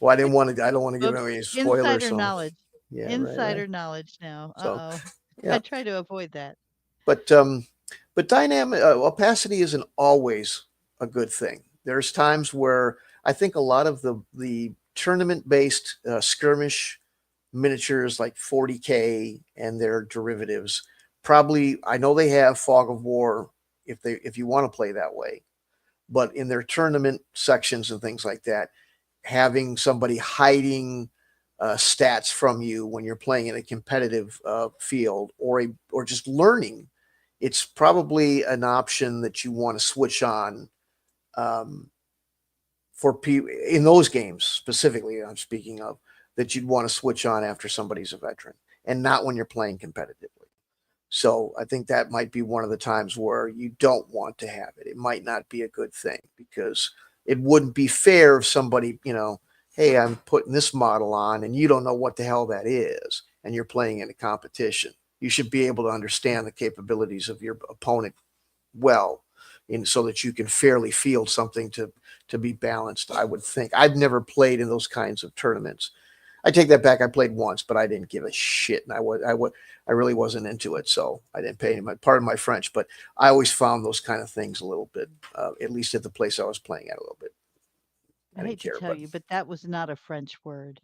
Well, I don't want to give Oops, away any spoilers, insider so knowledge. Yeah, right, right. Insider knowledge now. So, Uh-oh. I yeah, try to avoid that. but dynamic opacity isn't always a good thing. There's times where I think a lot of the tournament based skirmish miniatures like 40K and their derivatives probably, I know they have fog of war if you want to play that way, but in their tournament sections and things like that, having somebody hiding stats from you when you're playing in a competitive field or just learning, it's probably an option that you want to switch on um, for people in those games specifically. I'm speaking of that you'd want to switch on after somebody's a veteran, and not when you're playing competitively. So I think that might be one of the times where you don't want to have it. It might not be a good thing because it wouldn't be fair if somebody, hey, I'm putting this model on and you don't know what the hell that is and you're playing in a competition. You should be able to understand the capabilities of your opponent well so that you can fairly field something to be balanced. I would think. I've never played in those kinds of tournaments. I take that back. I played once, but I didn't give a shit, and I really wasn't into it, so I didn't pay any. Pardon my French, but I always found those kind of things a little bit, at least at the place I was playing at, a little bit. I I didn't hate to care, tell but you, but that was not a French word.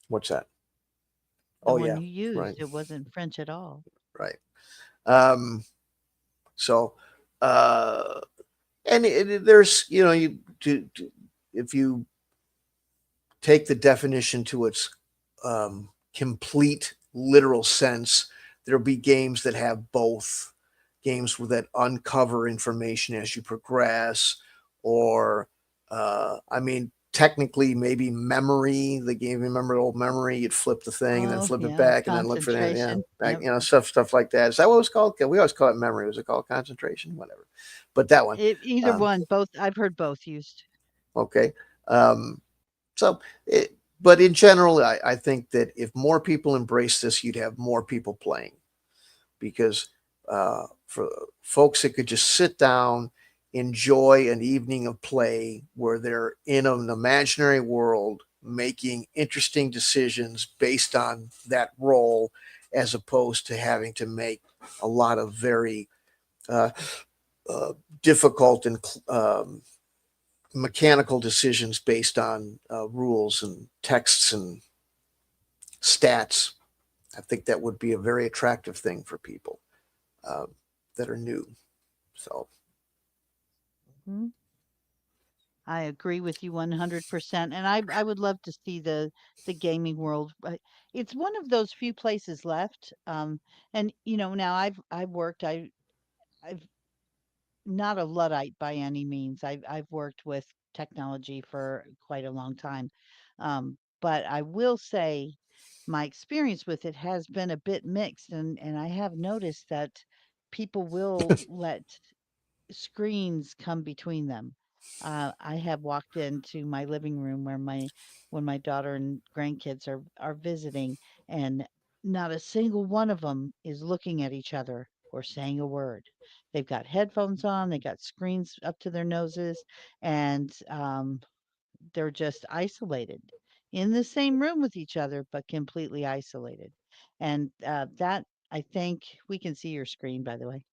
what's that? The Oh one yeah, you right, used, it wasn't French at all. right. Um, so, uh, and there's you if you take the definition to its complete literal sense, there'll be games that have both games that uncover information as you progress, or I mean, technically, maybe memory. The game, remember old memory? You'd flip the thing and then Oh, flip it yeah, back and then look for that. Yeah, concentration. back. Yep. Stuff like that. Is that what it was called? We always call it memory. Was it called concentration? Whatever. But that one. Either Um, one, both. I've heard both used. okay. Um, so, but in general, I think that if more people embrace this, you'd have more people playing because for folks that could just sit down, enjoy an evening of play where they're in an imaginary world making interesting decisions based on that role, as opposed to having to make a lot of very uh, uh, difficult and mechanical decisions based on rules and texts and stats. I think that would be a very attractive thing for people uh, that are new. So, Mhm. I agree with you 100%. And I would love to see the gaming world. It's one of those few places left. And now I've worked. I've not a Luddite by any means. I've worked with technology for quite a long time. But I will say my experience with it has been a bit mixed, and I have noticed that people will let screens come between them. I have walked into my living room where my when my daughter and grandkids are visiting, and not a single one of them is looking at each other or saying a word. They've got headphones on, they got screens up to their noses, and they're just isolated in the same room with each other, but completely isolated. And that I think we can see your screen, by the way.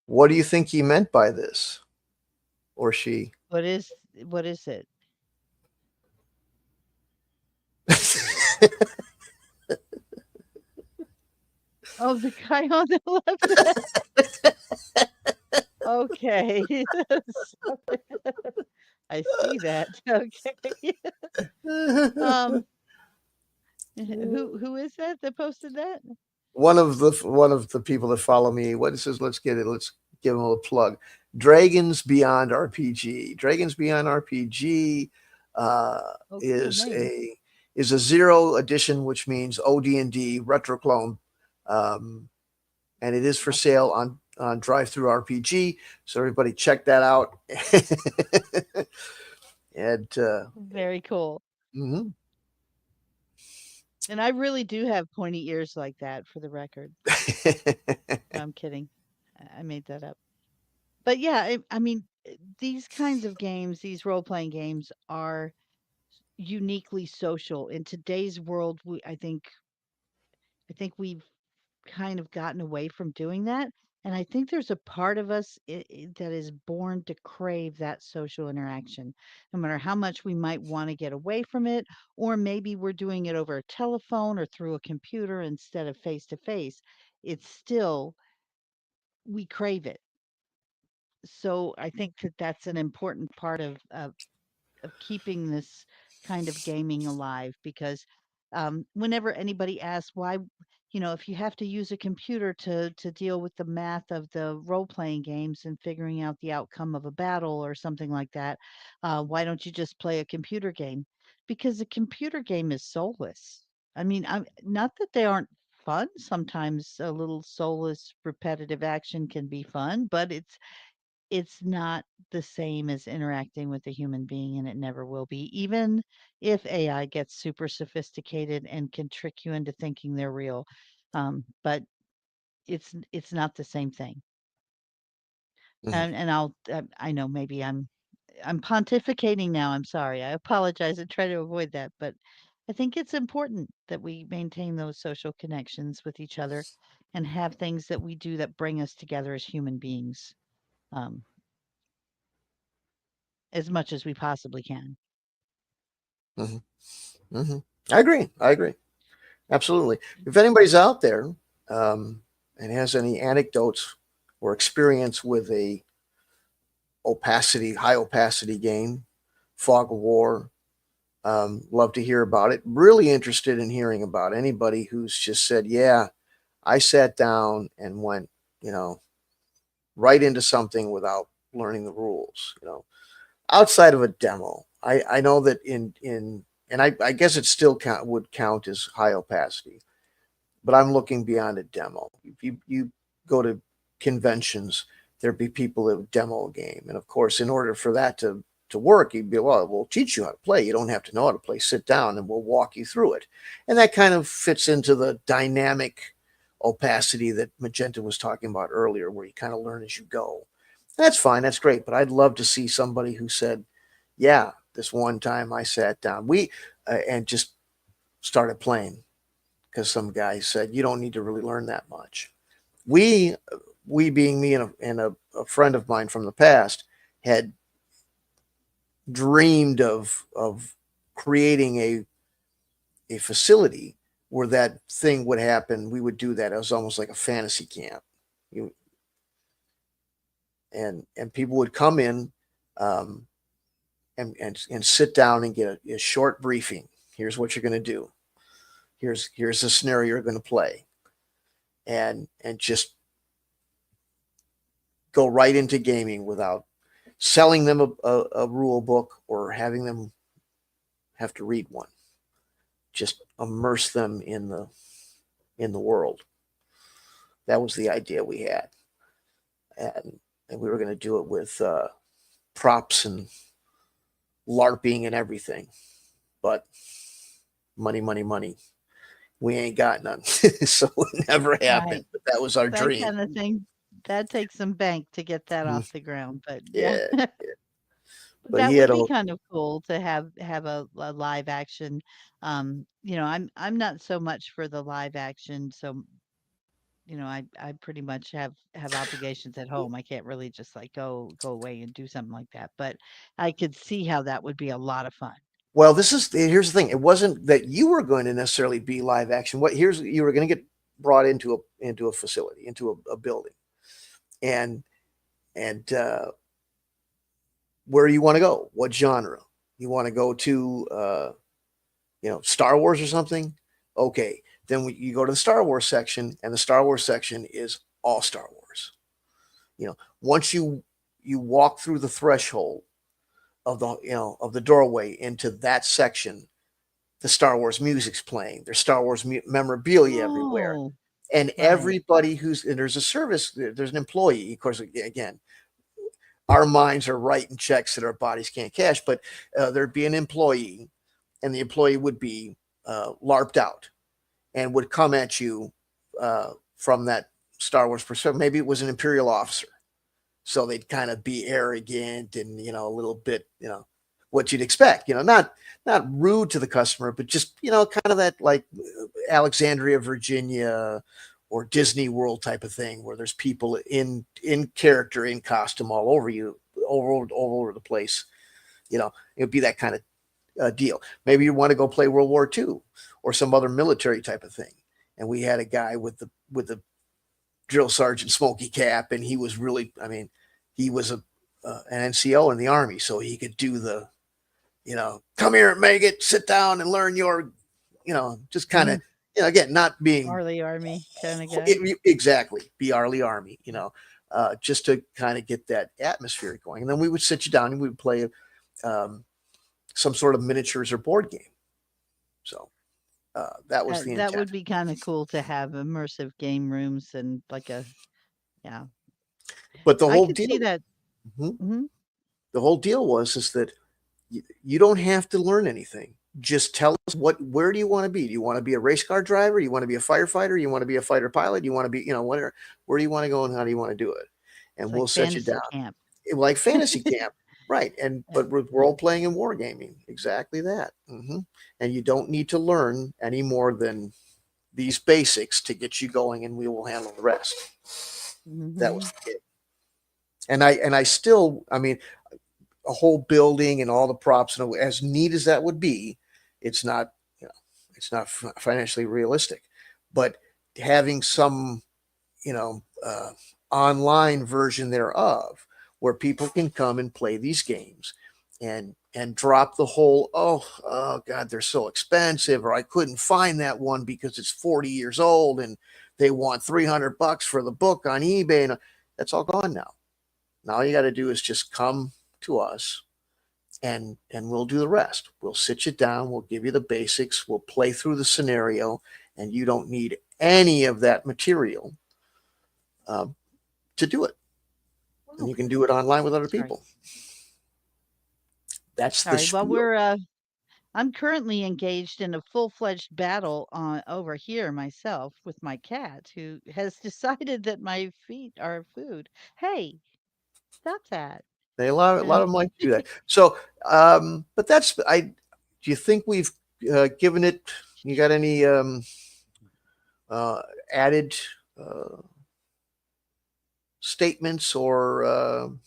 what do you think he meant by this, or she? What is it? Oh, the guy on the left. Okay. So I see that. Okay. Um, who is that posted that? One of the people that follow me. What it says? Let's get it. Let's give them a plug. Dragons Beyond RPG. Dragons Beyond RPG uh, Oh, cool is name. a zero edition, which means OD&D retro clone, um, and it is for Awesome. sale on Drive Through RPG. So everybody check that out. and Very cool. mhm. And I really do have pointy ears like that for the record. No, I'm kidding. I made that up. But yeah, I mean, these kinds of games, these role-playing games are uniquely social. In today's world, I think I think we've kind of gotten away from doing that. And I think there's a part of us that is born to crave that social interaction, no matter how much we might want to get away from it, or maybe we're doing it over a telephone or through a computer instead of face to face. It's still, we crave it. So I think that that's an important part of keeping this kind of gaming alive because whenever anybody asks why, if you have to use a computer to deal with the math of the role playing games and figuring out the outcome of a battle or something like that, why don't you just play a computer game? Because a computer game is soulless. I mean, I'm not that they aren't fun. Sometimes a little soulless, repetitive action can be fun, but it's not the same as interacting with a human being, and it never will be, even if AI gets super sophisticated and can trick you into thinking they're real. But it's not the same thing. Mhm. And I know maybe I'm pontificating now. I'm sorry. I apologize. I try to avoid that, but I think it's important that we maintain those social connections with each other and have things that we do that bring us together as human beings, um, as much as we possibly can. Mhm. Mhm. I agree. I agree. Absolutely. If anybody's out there and has any anecdotes or experience with a high opacity game, fog of war, love to hear about it. Really interested in hearing about anybody who's just said, "Yeah, I sat down and went, you know, right into something without learning the rules." Outside of a demo, I know that and I guess it still would count as high opacity, but I'm looking beyond a demo. If you go to conventions, there'd be people that would demo a game, and of course, in order for that to work, you'd be, well, we'll teach you how to play. You don't have to know how to play. Sit down, and we'll walk you through it. And that kind of fits into the dynamic opacity that Magenta was talking about earlier, where you kind of learn as you go. That's fine. That's great. But I'd love to see somebody who said, "Yeah, this one time I sat down, and just started playing." Because some guy said you don't need to really learn that much. We, we being me and a friend of mine from the past, had dreamed of creating a facility where that thing would happen. We would do that. It was almost like a fantasy camp. You, and people would come in um, and sit down and get a short briefing. Here's what you're going to do. Here's the scenario you're going to play, and just go right into gaming without selling them a rule book or having them have to read one. Just immerse them in the world. That was the idea we had, and we were going to do it with props and LARPing and everything. But money, money, money. We ain't got none, so it never happened. Right. But that was our That dream. kind of thing, that takes some bank to get that Mhm. off the ground, but yeah. Yeah, but That he would had a be kind of cool to have a live action. I'm not so much for the live action, so I pretty much have obligations at home. I can't really just like go away and do something like that. But I could see how that would be a lot of fun. well. Here's the thing. It wasn't that you were going to necessarily be live action. You were going to get brought into a facility, into a building, and and where you want to go, what genre you want to go to, Star Wars or something. Okay, then you go to the Star Wars section, and the Star Wars section is all Star Wars. Once you walk through the threshold of the doorway into that section, the Star Wars music's playing. There's Star Wars memorabilia everywhere, Oh, and right. there's a service, there's an employee. Of course, again, our minds are writing checks that our bodies can't cash, but there'd be an employee, and the employee would be larped out and would come at you from that Star Wars perspective. Maybe it was an Imperial officer, so they'd kind of be arrogant and a little bit. what you'd expect. Not rude to the customer, but just kind of that like Alexandria, Virginia, or Disney World type of thing, where there's people in character, in costume, all over you, all over the place. It'd be that kind of deal. Maybe you want to go play World War II or some other military type of thing. And we had a guy with the drill sergeant smoky cap, and he was really, I mean, he was an NCO in the Army, so he could do the, come here and make it, sit down and learn your, just kind of, again, not being Marley Army kind of guy. Exactly, be Arlie Army, just to kind of get that atmosphere going. And then we would sit you down and we would play some sort of miniatures or board game. So that was the That intent. would be kind of cool to have immersive game rooms and yeah. But the I whole could deal, see that. Mhm. Mhm. the whole deal was is that you don't have to learn anything. Just tell us where do you want to be? Do you want to be a race car driver? You want to be a firefighter? You want to be a fighter pilot? You want to be, where do you want to go and how do you want to do it? And It's we'll like set you fantasy down. camp. Like fantasy camp, right? But Yeah. we're role playing and wargaming, exactly that. And you don't need to learn any more than these basics to get you going, and we will handle the rest. That was Mhm. it. And I still, I mean, a whole building and all the props, and as neat as that would be, it's not, it's not financially realistic. But having some, you know, uh, online version thereof where people can come and play these games and drop the whole oh god, they're so expensive, or I couldn't find that one because it's 40 years old and they want $300 for the book on eBay, and that's all gone now. Now all you got to do is just come to us and we'll do the rest. We'll sit you down, we'll give you the basics, we'll play through the scenario, and you don't need any of that material um, to do it. And you can do it online with other Sorry. people. That's the Sorry. Well, spiel. I'm currently engaged in a full-fledged battle on over here myself with my cat who has decided that my feet are food. Hey, stop that. A lot Uh, of them like to do that. So, but that's I. Do you think we've given it? You got any uh, added uh, statements or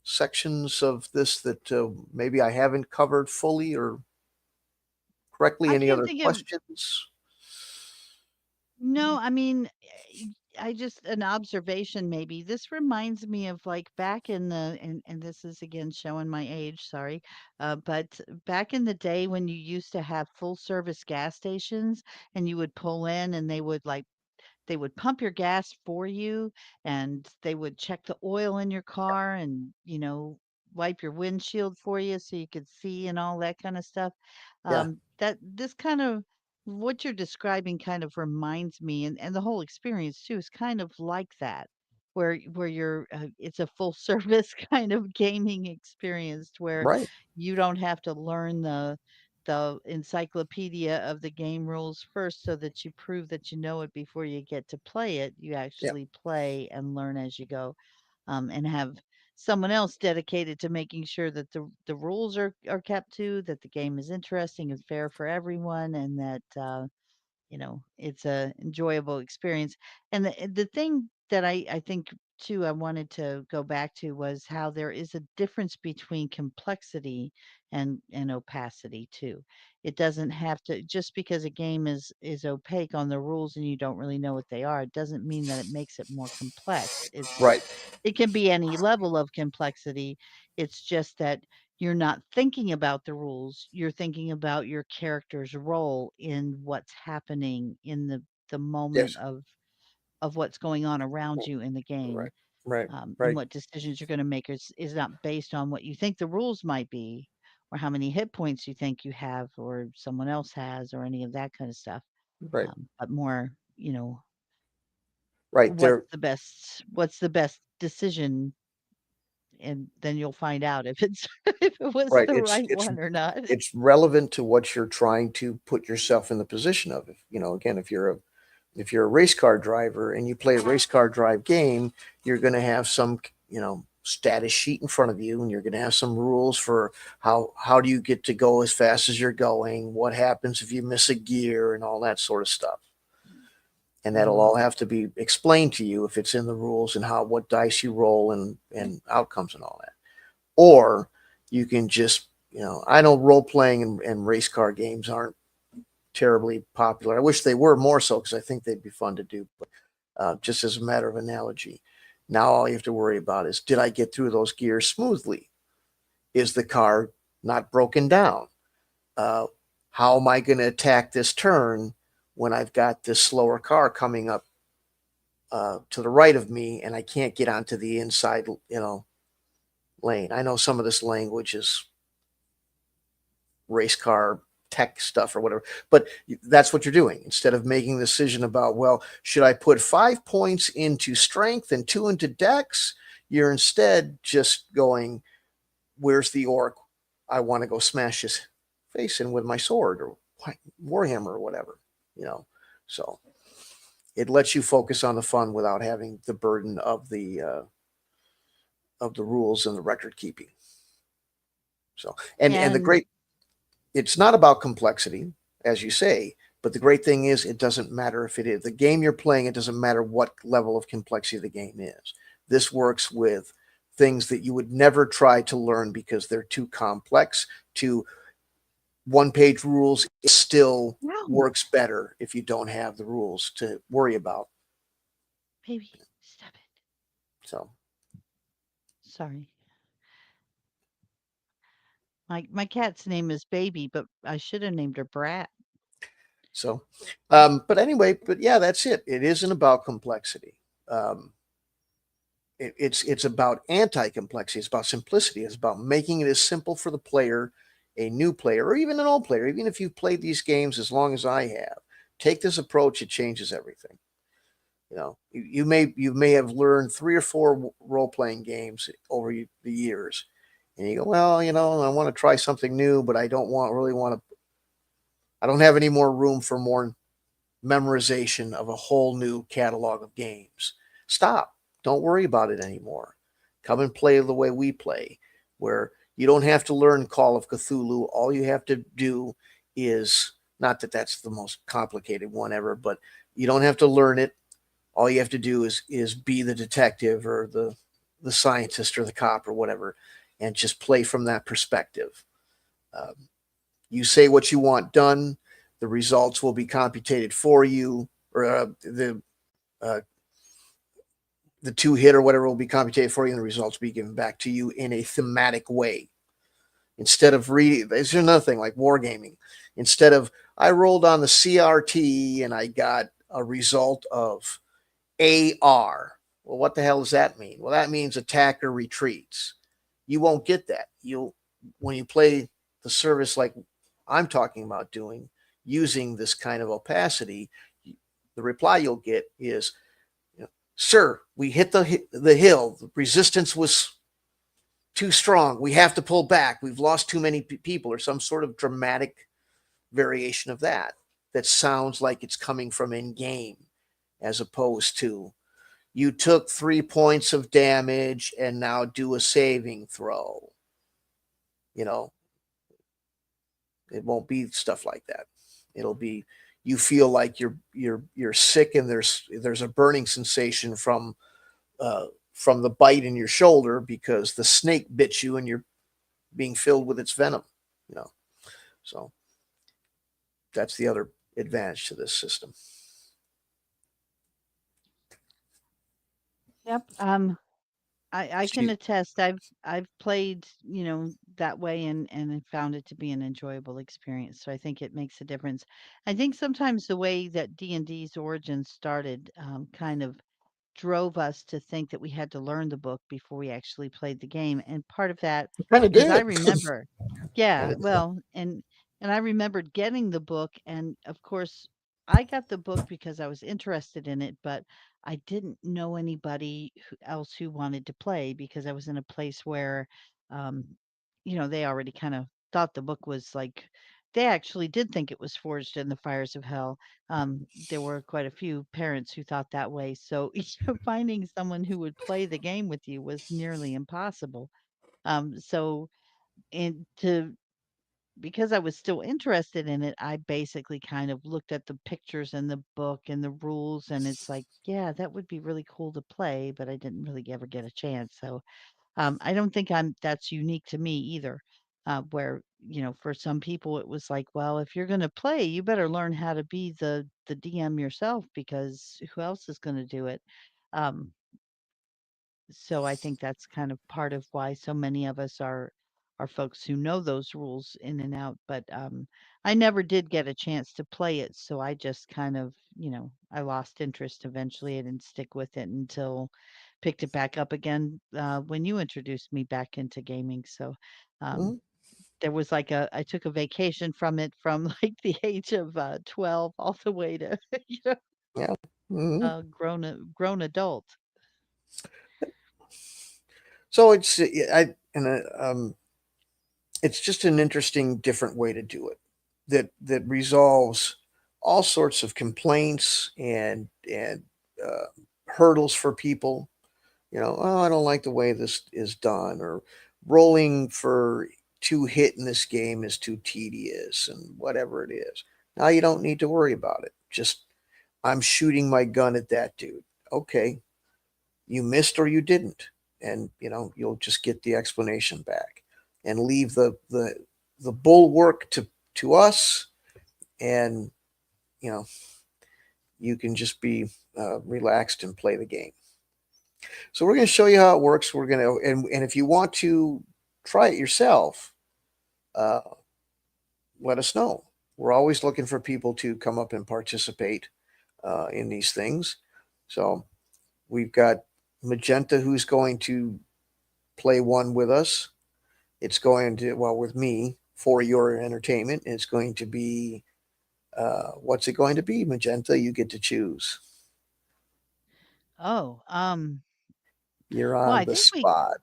sections of this that maybe I haven't covered fully or correctly? I Any can't other think of questions? no, I mean, I just an observation maybe. This reminds me of like back in the and this is again showing my age, sorry. But back in the day when you used to have full service gas stations and you would pull in and they would pump your gas for you and they would check the oil in your car and wipe your windshield for you so you could see and all that kind of stuff. Yeah, That this kind of what you're describing kind of reminds me, and the whole experience too is kind of like that, where you're it's a full service kind of gaming experience where right. you don't have to learn the encyclopedia of the game rules first so that you prove that you know it before you get to play it. You Yeah, actually play and learn as you go, and have someone else dedicated to making sure that the rules are kept to, that the game is interesting and fair for everyone, and that it's a enjoyable experience. And the thing that I think too I wanted to go back to was how there is a difference between complexity and opacity too. It doesn't have to just because a game is opaque on the rules and you don't really know what they are, it doesn't mean that it makes it more complex. right, It can be any level of complexity. It's just that you're not thinking about the rules. You're thinking about your character's role in what's happening in the moment yes, of what's going on around you in the right, game, right, and right, what decisions you're going to make is not based on what you think the rules might be, or how many hit points you think you have, or someone else has, or any of that kind of stuff. right, But more, right. There, what's the best decision, and then you'll find out if it's if it was right. the right one or not. It's relevant to what you're trying to put yourself in the position of. If again, if you're a race car driver and you play a race car drive game, you're going to have some, status sheet in front of you, and you're going to have some rules for how do you get to go as fast as you're going, what happens if you miss a gear, and all that sort of stuff. And that'll Mm. all have to be explained to you if it's in the rules, and how what dice you roll, and outcomes and all that. Or you can just, I know role playing and race car games aren't terribly popular. I wish they were more so, because I think they'd be fun to do. But just as a matter of analogy, now all you have to worry about is, did I get through those gears smoothly? Is the car not broken down? Uh, how am I going to attack this turn when I've got this slower car coming up to the right of me, and I can't get onto the inside, lane? I know some of this language is race car tech stuff or whatever, but that's what you're doing. Instead of making a decision about, well, should I put 5 points into strength and 2 into dex, you're instead just going, where's the orc I want to go smash his face in with my sword, or warhammer, or whatever, you know so it lets you focus on the fun without having the burden of the rules and the record keeping. So, and the And great, it's not about complexity, as you say, but the great thing is, it doesn't matter if it is the game you're playing. It doesn't matter what level of complexity the game is. This works with things that you would never try to learn because they're too complex. To one-page rules, it still no, works better if you don't have the rules to worry about. baby, stop it. So, Sorry. My cat's name is Baby, but I should have named her Brat. so, but anyway, but yeah, that's it. It isn't about complexity. Um, it's about anti-complexity. It's about simplicity. It's about making it as simple for the player, a new player, or even an old player. Even if you've played these games as long as I have, take this approach. It changes everything. You may have learned 3 or 4 role playing games over the years, and you go, well, I want to try something new, but I don't really want to. I don't have any more room for more memorization of a whole new catalog of games. Stop. Don't worry about it anymore. Come and play the way we play, where you don't have to learn Call of Cthulhu. All you have to do is, not that that's the most complicated one ever, but you don't have to learn it. All you have to do is be the detective, or the scientist, or the cop, or whatever, and just play from that perspective. Um, you say what you want done, the results will be computed for you, or uh, the 2 hit or whatever will be computed for you, and the results will be given back to you in a thematic way. Instead of reading, there's another thing like wargaming. Instead of, I rolled on the CRT and I got a result of AR. Well, what the hell does that mean? Well, that means attacker retreats. You won't get that. When you play the service like I'm talking about doing, using this kind of opacity, the reply you'll get is, "Sir, we hit the hill. The resistance was too strong. We have to pull back. We've lost too many people," or some sort of dramatic variation of that sounds like it's coming from in game, as opposed to, you took 3 points of damage and now do a saving throw. You know, it won't be stuff like that. It'll be, you feel like you're sick, and there's a burning sensation from the bite in your shoulder because the snake bit you and you're being filled with its venom. You know, so that's the other advantage to this system. Yep. I can Steve, attest. I've played, that way, and I found it to be an enjoyable experience. So I think it makes a difference. I think sometimes the way that D&D's origin started, kind of drove us to think that we had to learn the book before we actually played the game. And part of that kind of is, I did. remember, yeah, Kinda did. well, and I remembered getting the book, and of course I got the book because I was interested in it, but I didn't know anybody else who wanted to play, because I was in a place where, um, they already kind of thought the book was like they actually did think it was forged in the fires of hell. There were quite a few parents who thought that way. So finding someone who would play the game with you was nearly impossible. So and to because I was still interested in it, I basically kind of looked at the pictures in the book and the rules, and it's like, yeah, that would be really cool to play, but I didn't really ever get a chance. So I don't think that's unique to me either. Where for some people it was like, well, if you're going to play, you better learn how to be the DM yourself because who else is going to do it? Um, so I think that's kind of part of why so many of us are folks who know those rules in and out. But I never did get a chance to play it, so I just kind of, I lost interest eventually. I didn't stick with it until picked it back up again when you introduced me back into gaming. So um, Mhm. there was like I took a vacation from it from like the age of 12 all the way to you know, Yeah. Hmm. grown adult. So it's I and it's just an interesting, different way to do it that resolves all sorts of complaints and uh, hurdles for people. Oh, I don't like the way this is done, or rolling for two hit in this game is too tedious, and whatever it is. Now you don't need to worry about it. Just I'm shooting my gun at that dude. Okay, you missed or you didn't, and you'll just get the explanation back, and leave the bulwark to us, and you know you can just be relaxed and play the game. So we're going to show you how it works. We're going to, and if you want to try it yourself, uh, let us know. We're always looking for people to come up and participate in these things. So we've got Magenta, who's going to play one with us. It's going to, well, with me for your entertainment. It's going to be, what's it going to be, Magenta? You get to choose. Oh, You're well, on I the think we spot.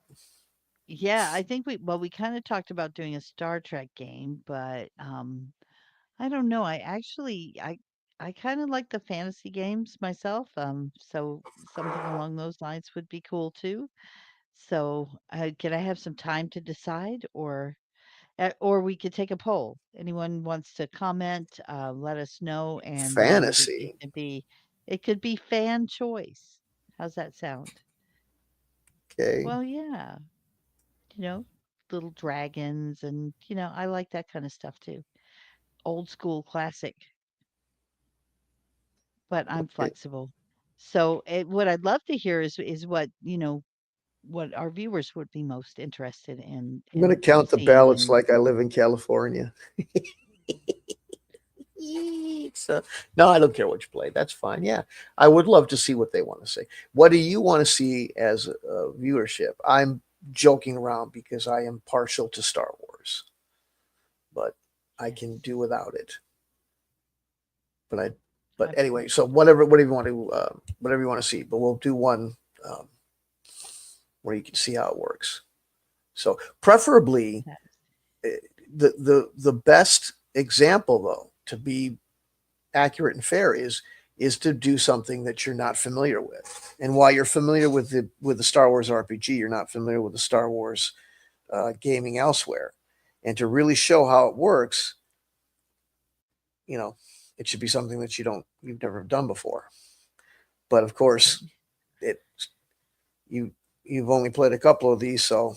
yeah, I think we kind of talked about doing a Star Trek game, but I don't know. I kind of like the fantasy games myself. So something along those lines would be cool too. So, can I have some time to decide or we could take a poll. Anyone wants to comment, let us know and Fantasy. it could be fan choice. How's that sound? Okay. Well, yeah. you know, Little dragons and, I like that kind of stuff too. Old school classic, but I'm Okay. flexible. So, what I'd love to hear is what our viewers would be most interested I'm going to in count the seeing ballots and like I live in California. So, no, I don't care what you play. That's fine. Yeah, I would love to see what they want to say. What do you want to see as a viewership? I'm joking around because I am partial to Star Wars, but I can do without it. But I, but I anyway, so whatever you want to, whatever you want to see. But we'll do one um, where you can see how it works. So preferably eh, the best example though to be accurate and fair is to do something that you're not familiar with. And while you're familiar with the Star Wars RPG, you're not familiar with the Star Wars gaming elsewhere. And to really show how it works, you know, it should be something that you've never done before. But of course, it you you've only played a couple of these, so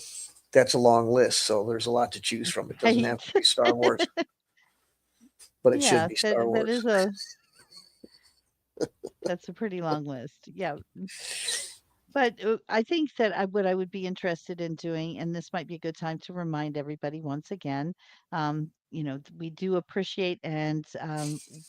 that's a long list. So there's a lot to choose from. It doesn't have right. to be Star Wars, but it should Yeah, be that Star that Wars. is that's a pretty long list. Yeah. But I think that what I would be interested in doing, and this might be a good time to remind everybody once again, we do appreciate and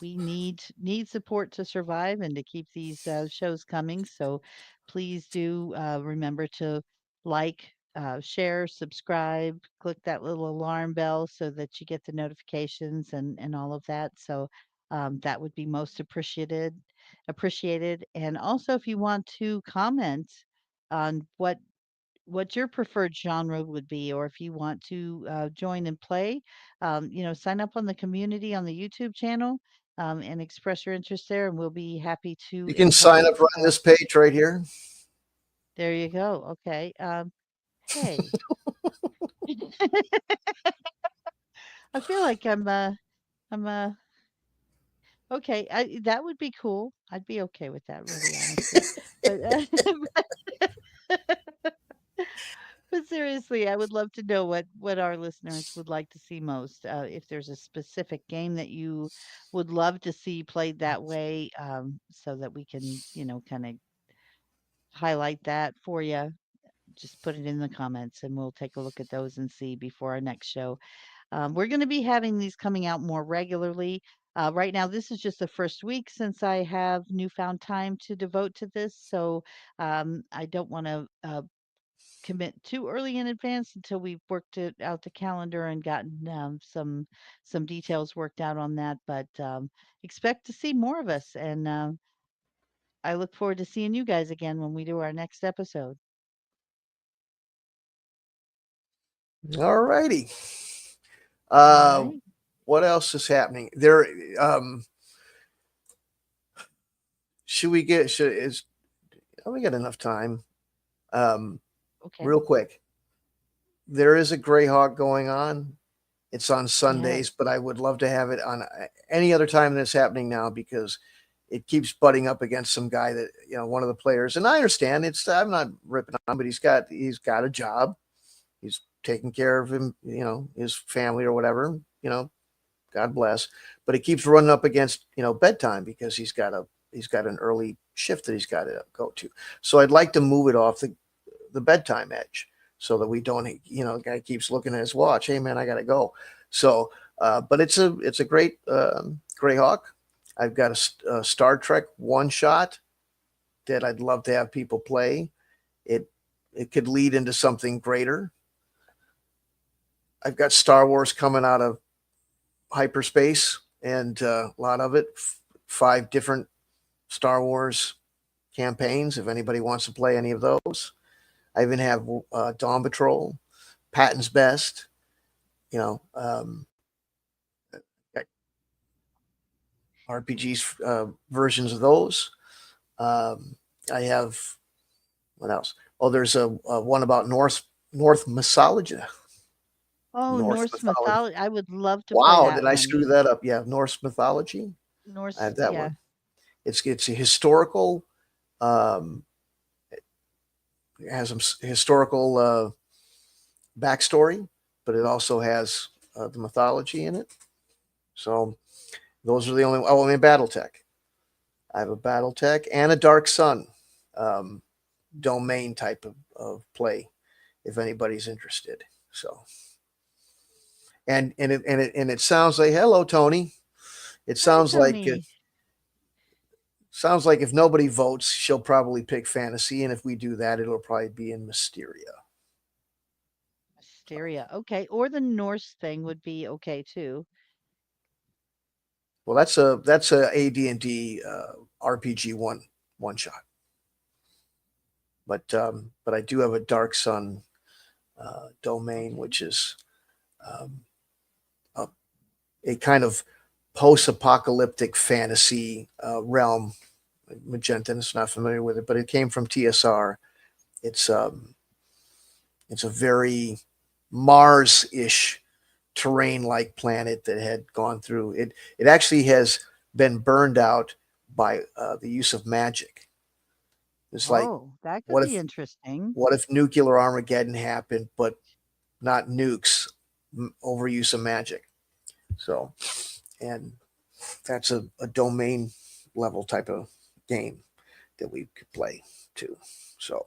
we need support to survive and to keep these shows coming. So please do remember to like, share, subscribe, click that little alarm bell so that you get the notifications and all of that. So that would be most appreciated. And also, if you want to comment on what what your preferred genre would be, or if you want to join and play, sign up on the community on the YouTube channel, and express your interest there, and we'll be happy to You can help. sign up right on this page right here. There you go. Okay. Hey, I feel like I'm okay. That would be cool. I'd be okay with that, really, honestly. But but seriously, I would love to know what our listeners would like to see most. If there's a specific game that you would love to see played that way, so that we can, kind of highlight that for you. Just put it in the comments, and we'll take a look at those and see before our next show. We're going to be having these coming out more regularly. Right now, this is just the first week since I have newfound time to devote to this, so I don't want to commit too early in advance until we've worked it out the calendar and gotten some details worked out on that. But expect to see more of us, and I look forward to seeing you guys again when we do our next episode. All righty. All Uh, right. what else is happening there? Should we get? Should is? Oh, we got enough time. Um, Okay. real quick, there is a Greyhawk going on. It's on Sundays, Yes. but I would love to have it on any other time than it's happening now because it keeps butting up against some guy that one of the players. And I understand it's I'm not ripping on, but he's got a job. He's taking care of him, his family or whatever. God bless. But he keeps running up against bedtime because he's got an early shift that he's got to go to. So I'd like to move it off the bedtime edge so that we don't, the guy keeps looking at his watch. Hey man, I got to go. So, but it's a great Greyhawk. I've got a Star Trek one shot that I'd love to have people play. It could lead into something greater. I've got Star Wars coming out of hyperspace and a lot of it, 5 different Star Wars campaigns. If anybody wants to play any of those, I even have Dawn Patrol, Patton's Best, you know, um, RPGs versions of those. Um, I have what else? Oh, there's a one about North mythology. Oh, Norse Norse mythology. mythology. I would love to play Wow, that did I one. screw that up? Yeah, Norse mythology. I Norse, have that yeah. one. It's a historical. Um, it has some historical backstory, but it also has the mythology in it. So those are the only. Oh, I mean, BattleTech. I have a BattleTech and a Dark Sun um, domain type of play, if anybody's interested. So, and it sounds like hello, Tony. It Hi, sounds Tony. like if nobody votes, she'll probably pick fantasy, and if we do that, it'll probably be in Mysteria. Mysteria. Okay. Or the Norse thing would be okay too. Well, that's a AD&D RPG one shot. But I do have a Dark Sun domain, Okay. which is um, a, a kind of post-apocalyptic fantasy realm. Magenta is not familiar with it, but it came from TSR. It's um, it's a very Mars-ish terrain-like planet that had gone through it. It actually has been burned out by the use of magic. It's like Oh, that could what be if interesting. what if nuclear Armageddon happened, but not nukes, overuse of magic. So, and that's a domain level type of game that we could play too. So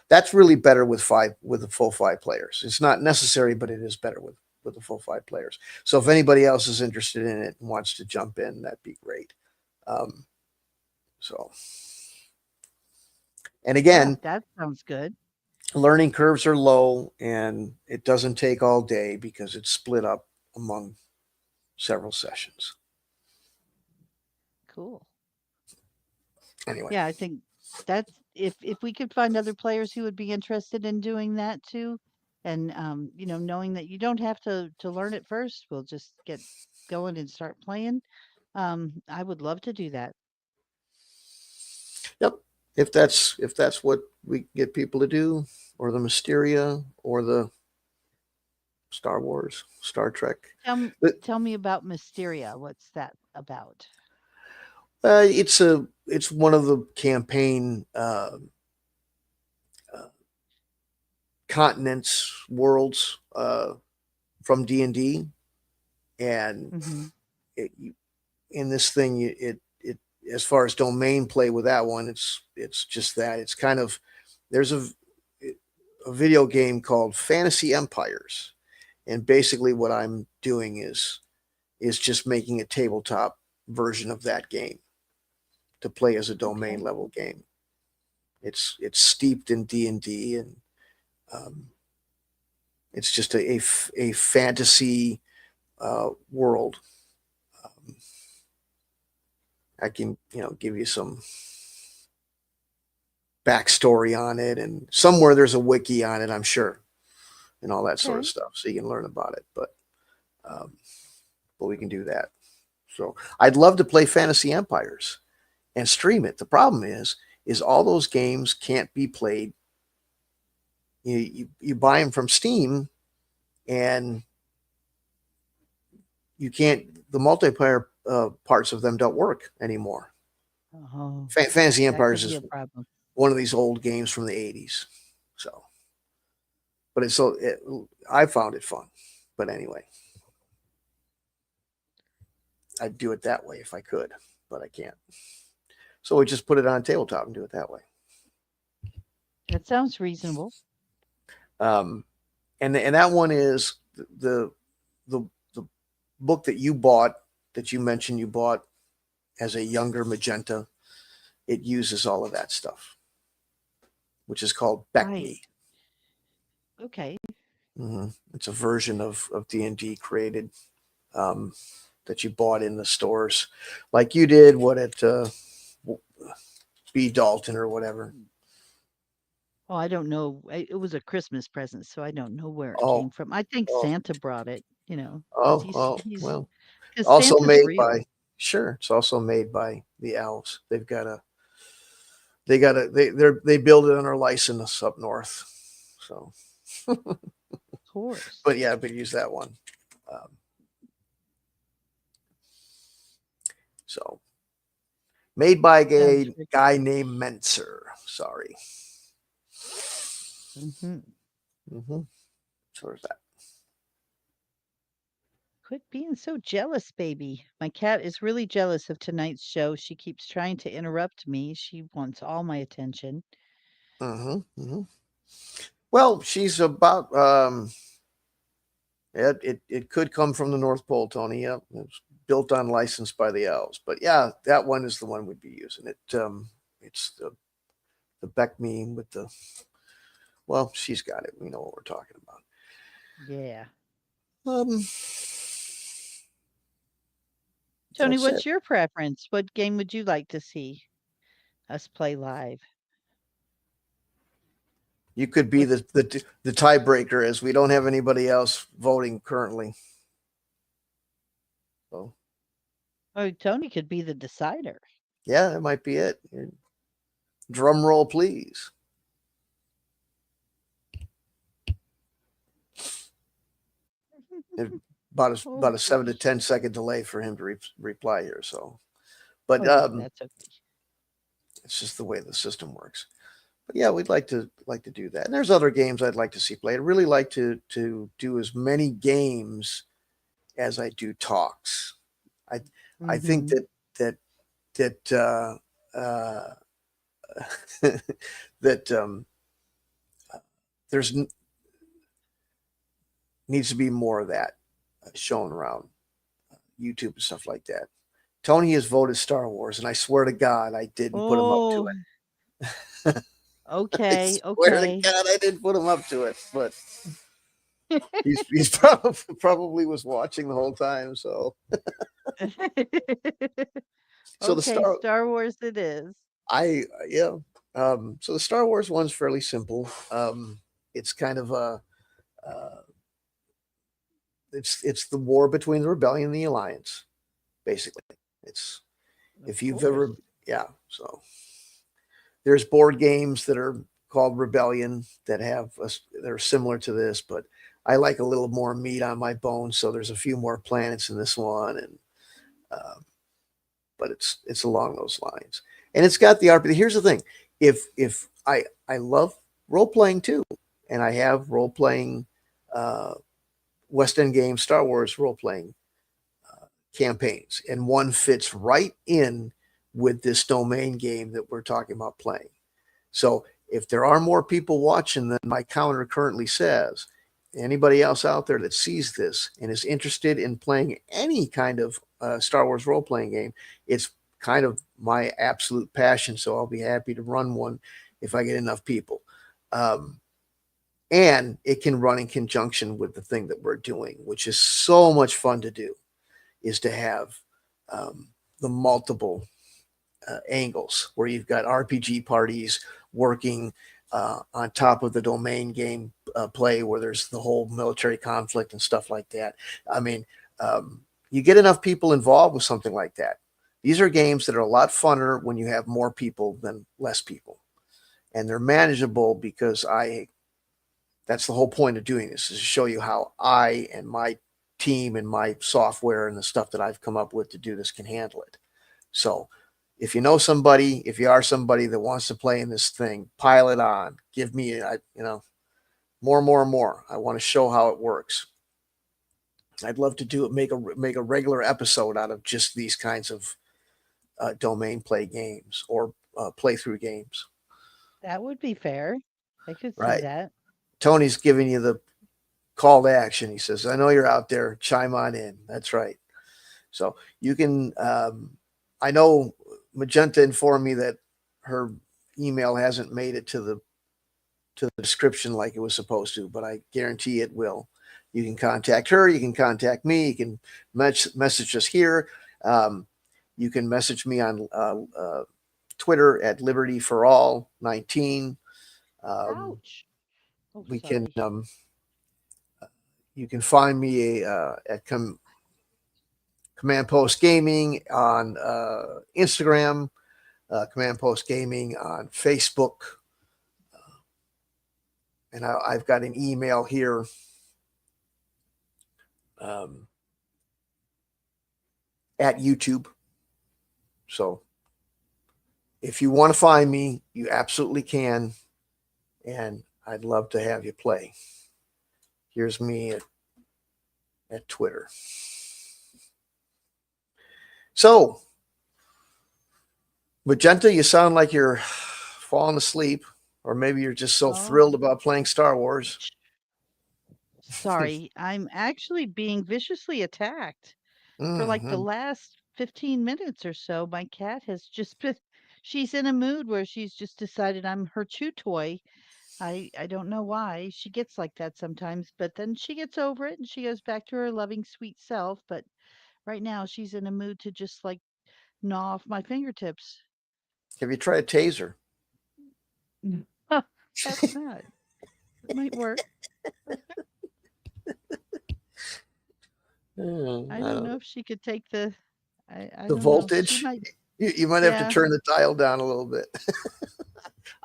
that's really better with the full 5 players. It's not necessary, but it is better with the full 5 players. So if anybody else is interested in it and wants to jump in, that'd be great. Um, so, and Yeah, again, that sounds good. learning curves are low and it doesn't take all day because it's split up among several sessions. Cool. Anyway, Yeah, I think That's if we could find other players who would be interested in doing that too, and knowing that you don't have to learn it first, we'll just get going and start playing. I would love to do that. Yep. If that's what we get people to do, or the Mysteria, or the Star Wars, Star Trek. Tell m- But tell me about Mysteria. What's that about? it's one of the campaign uh, continents, worlds from D&D, and Hmm. it, in this thing, it as far as domain play with that one, it's just that it's kind of there's a video game called Fantasy Empires, and basically what I'm doing is just making a tabletop version of that game to play as a domain Okay. level game. It's steeped in D&D, and um, it's just a fantasy world. Um, I can give you some backstory on it, and somewhere there's a wiki on it, I'm sure, and all that sort of Okay. stuff, so you can learn about it. Um, but we can do that. So I'd love to play Fantasy Empires and stream it. The problem is all those games can't be played. You buy them from Steam, and you can't. The multiplayer parts of them don't work anymore. Oh, Fantasy that Empires could be is a problem. one of these old games from the '80s. So, but I found it fun. But anyway, I'd do it that way if I could, but I can't. So we just put it on tabletop and do it that way. That sounds reasonable. Um, and that one is the the book that you bought, that you mentioned you bought as a younger magenta. It uses all of that stuff, which is called Beck Right. Me. Okay. It's a version of D&D created, um, that you bought in the stores, like you did what at B Dalton or whatever. Oh, I don't know. It was a Christmas present, so I don't know where it Oh, came from. I think oh, Santa brought it, because oh, oh. he's Well, because also Santa's made real. by sure. It's also made by the elves. They build it under license up north. So, Of course. but yeah, but use that one. Um, so made by Sounds a good. guy named Menser. Sorry. Hmm. Mm-hmm. So there's that. Quit being so jealous, baby. My cat is really jealous of tonight's show. She keeps trying to interrupt me. She wants all my attention. Mm-hmm. Mm-hmm. Well, she's about. It could come from the North Pole, Tony. Yeah, it's built on license by the elves. But yeah, that one is the one we'd be using. It's the Beck meme with the. Well, she's got it. We know what we're talking about. Yeah. Um, Tony, that's it. what's your preference? What game would you like to see us play live? You could be What the tiebreaker, as we don't have anybody else voting currently. So Oh, Tony could be the decider. yeah, that might be it. Drum roll, please. It, Oh about a 7 to 10 second gosh. delay for him to reply here. So, but Oh, that's okay. it's just the way the system works. But yeah, we'd like to do that. And there's other games I'd like to see played. I'd really like to do as many games as I do talks. I I think Hmm. that that that there's needs to be more of that shown around YouTube and stuff like that. Tony has voted Star Wars, and I swear to God, I didn't put him up to Oh, it. I okay, swear to okay. God, I didn't put him up to it. But he's probably was watching the whole time. So the Okay, Star Star Wars it is. I yeah. So the Star Wars one's fairly simple. It's kind of a uh, it's the war between the rebellion and the alliance, basically. It's Of if you've course. ever yeah. So there's board games that are called Rebellion that that are similar to this, but I like a little more meat on my bones. So there's a few more planets in this one, and uh, but it's along those lines, and it's got the RPG. Here's the thing: if I love role playing too, and I have role playing uh, West End games, Star Wars role playing campaigns, and one fits right in with this domain game that we're talking about playing. So if there are more people watching than my counter currently says, anybody else out there that sees this and is interested in playing any kind of Star Wars role playing game, it's kind of my absolute passion. So I'll be happy to run one if I get enough people. Um, and it can run in conjunction with the thing that we're doing, which is so much fun to do, is to have um, the multiple angles where you've got RPG parties working on top of the domain game play where there's the whole military conflict and stuff like that. I mean, um, you get enough people involved with something like that. These are games that are a lot funner when you have more people than less people. And they're manageable because that's the whole point of doing this is to show you how I and my team and my software and the stuff that I've come up with to do this can handle it. So if you know somebody, if you are somebody that wants to play in this thing, pile it on. Give me, more, more, more. I want to show how it works. I'd love to do it, make a regular episode out of just these kinds of domain play games or playthrough games. That would be fair. I could see Right? that. Tony's giving you the call to action. He says, "I know you're out there. Chime on in." That's right. So you can. I know Magenta informed me that her email hasn't made it to the description like it was supposed to, but I guarantee it will. You can contact her. You can contact me. You can message us here. Um, you can message me on Twitter at Liberty for All 19. Um, Ouch. Oh, we can sorry. you can find me at Command Post Gaming on Instagram, Command Post Gaming on Facebook, and I've got an email here um, at YouTube. So if you want to find me, you absolutely can, and I'd love to have you play. Here's me at Twitter. So, Magenta, you sound like you're falling asleep, or maybe you're just so Oh, thrilled about playing Star Wars. sorry. I'm actually being viciously attacked. For like the Mm-hmm. last 15 minutes or so, my cat has just been, she's in a mood where she's just decided I'm her chew toy. I don't know why. She gets like that sometimes, but then she gets over it and she goes back to her loving sweet self. But right now she's in a mood to just like gnaw off my fingertips. Have you tried Taser? Mm. Have not. It might work. I I don't don't know know. if she could take I The don't know. She voltage. might, You might have to yeah, turn the dial down a little bit.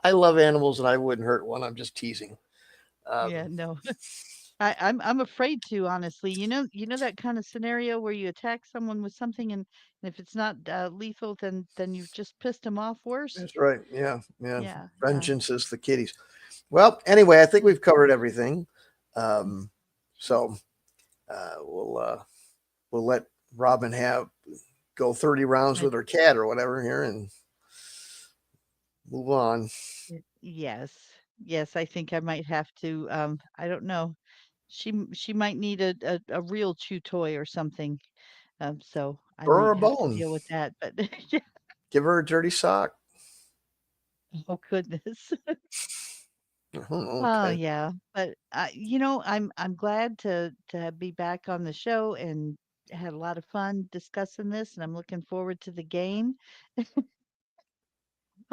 I love animals and I wouldn't hurt one. I'm just teasing. yeah, Um, no. I'm afraid to, honestly. You know that kind of scenario where you attack someone with something, and if it's not lethal, then you've just pissed them off worse. that's right. Yeah. Yeah. Yeah, yeah. Vengeance is the kitties. Well, anyway, I think Mm. we've covered everything. Um, so we'll let Robin have go 30 rounds Uh, with her cat or whatever here and move on. yes, yes. I think I might have to. I don't know. She might need a real chew toy or something. So I Throw her might a have to bone. deal with that. But yeah. Give her a dirty sock. Oh goodness. Oh Okay. yeah, but I'm glad to be back on the show and had a lot of fun discussing this, and I'm looking forward to the game.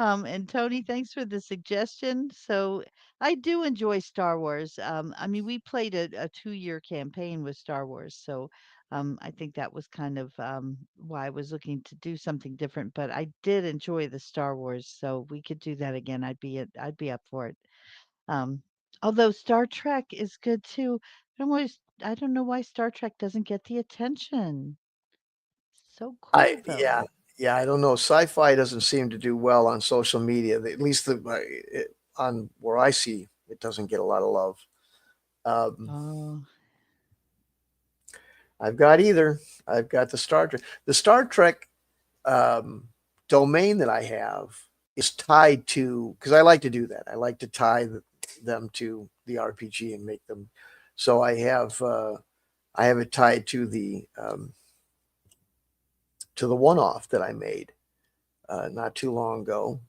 And Tony, thanks for the suggestion. So I do enjoy Star Wars. I mean, we played a 2-year campaign with Star Wars, so I think that was kind of why I was looking to do something different. But I did enjoy the Star Wars, so we could do that again. I'd be up for it. Um, Although Star Trek is good too. I don't know why Star Trek doesn't get the attention. So I cool yeah, though. yeah, I don't know. Sci-fi doesn't seem to do well on social media. At least on where I see, it doesn't get a lot of love. Um, Oh, I've got either. I've got the Star Trek. The Star Trek um, domain that I have is tied to, because I like to do that. I like to tie them to the RPG and make them. So I have it tied to the one off that I made not too long ago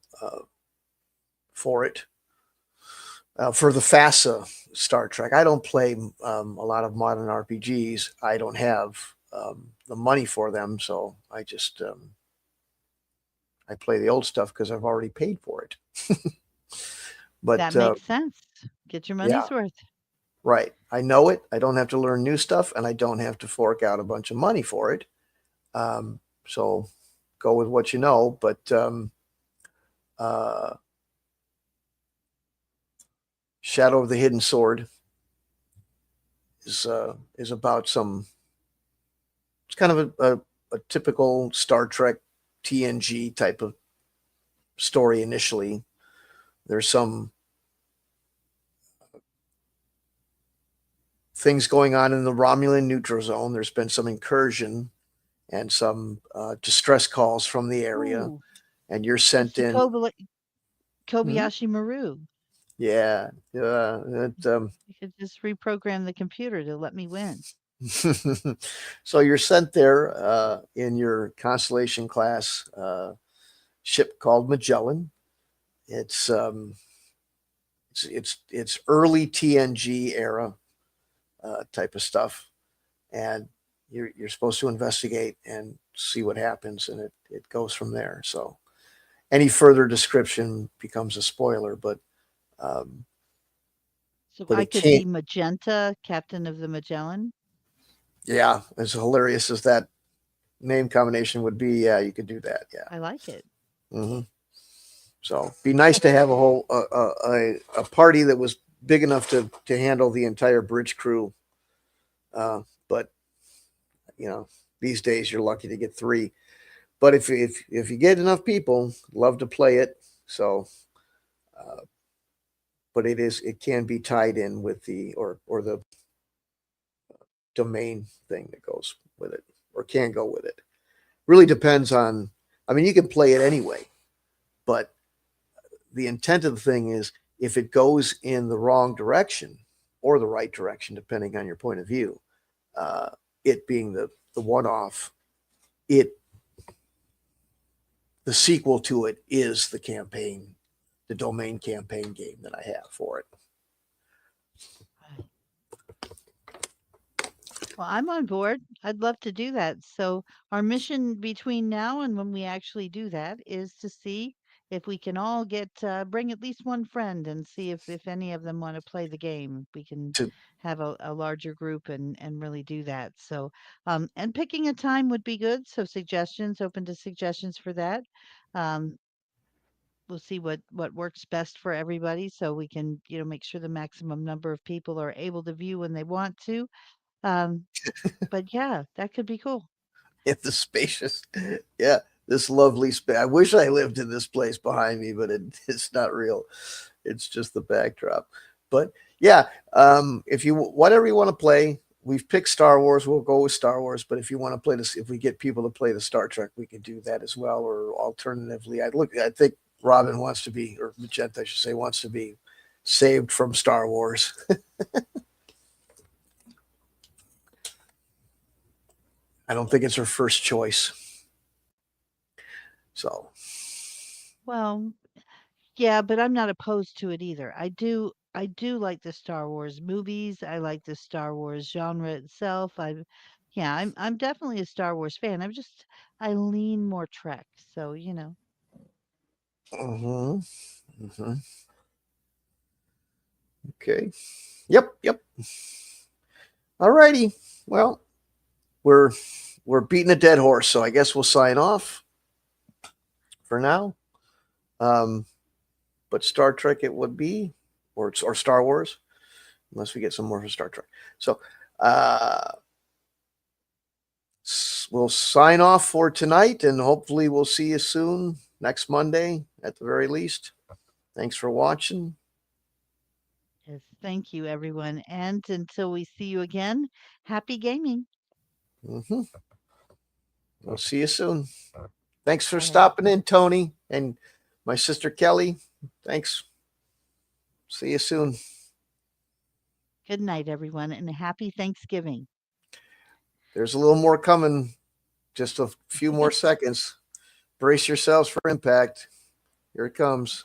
for it for the FASA Star Trek. I don't play a lot of modern RPGs. I don't have the money for them, so I play the old stuff because I've already paid for it. that But makes sense. Get your yeah, money's worth. right. I know it. I don't have to learn new stuff, and I don't have to fork out a bunch of money for it. So go with what you know. But uh, Shadow of the Hidden Sword is about some. It's kind of a typical Star Trek TNG type of story initially. There's some things going on in the Romulan neutral zone. There's been some incursion and some distress calls from the area, Ooh, and you're it's sent the in. Hmm? Kobayashi Maru. Yeah, You could just reprogram the computer to let me win. so you're sent there in your Constellation class ship called Magellan. It's it's early TNG era type of stuff, and you're supposed to investigate and see what happens, and it goes from there. So any further description becomes a spoiler, um, So but I it could can't. be Magenta, Captain of the Magellan. Yeah, as hilarious as that name combination would be, yeah, you could do that. Yeah. I like it. Hmm. So be nice to have a whole a party that was big enough to handle the entire bridge crew. But you know, these days you're lucky to get three. But if you get enough people, love to play it. So, uh, but it can be tied in with the or the domain thing that goes with it or can go with it. Really depends on. I mean, you can play it anyway, but the intent of the thing is if it goes in the wrong direction or the right direction, depending on your point of view, uh, it being the one off, it the sequel to it is the campaign, the domain campaign game that I have for it. Right. Well, I'm on board. I'd love to do that. So our mission between now and when we actually do that is to see if we can all get bring at least one friend and see if any of them want to play the game. We can To have a larger group and really do that. So and picking a time would be good. So suggestions, open to suggestions for that. Um, we'll see what works best for everybody so we can make sure the maximum number of people are able to view when they want to. Um, but yeah, that could be cool. in the spacious, yeah, this lovely space. I wish I lived in this place behind me, but it's not real. It's just the backdrop. But yeah, if you whatever you want to play, we've picked Star Wars. We'll go with Star Wars. But if you want to play this, if we get people to play the Star Trek, we can do that as well. Or alternatively, I think Robin wants to be, or Magenta, I should say, wants to be saved from Star Wars. I don't think it's her first choice. So Well, yeah, but I'm not opposed to it either. I do like the Star Wars movies. I like the Star Wars genre itself. Yeah, I'm definitely a Star Wars fan. I lean more Trek. So. Mm-hmm. Mm-hmm. Okay. Yep. Yep. All righty. Well, we're beating a dead horse, so I guess we'll sign off for now. Um, but Star Trek it would be, or Star Wars, unless we get some more from Star Trek. So uh, we'll sign off for tonight, and hopefully we'll see you soon next Monday at the very least. Thanks for watching. Yes, thank you, everyone. And until we see you again, happy gaming. Mm-hmm. We'll see you soon. Thanks for All right. stopping in, Tony, and my sister Kelly. Thanks. See you soon. Good night, everyone, and happy Thanksgiving. There's a little more coming. Just a few more seconds. Brace yourselves for impact. Here it comes.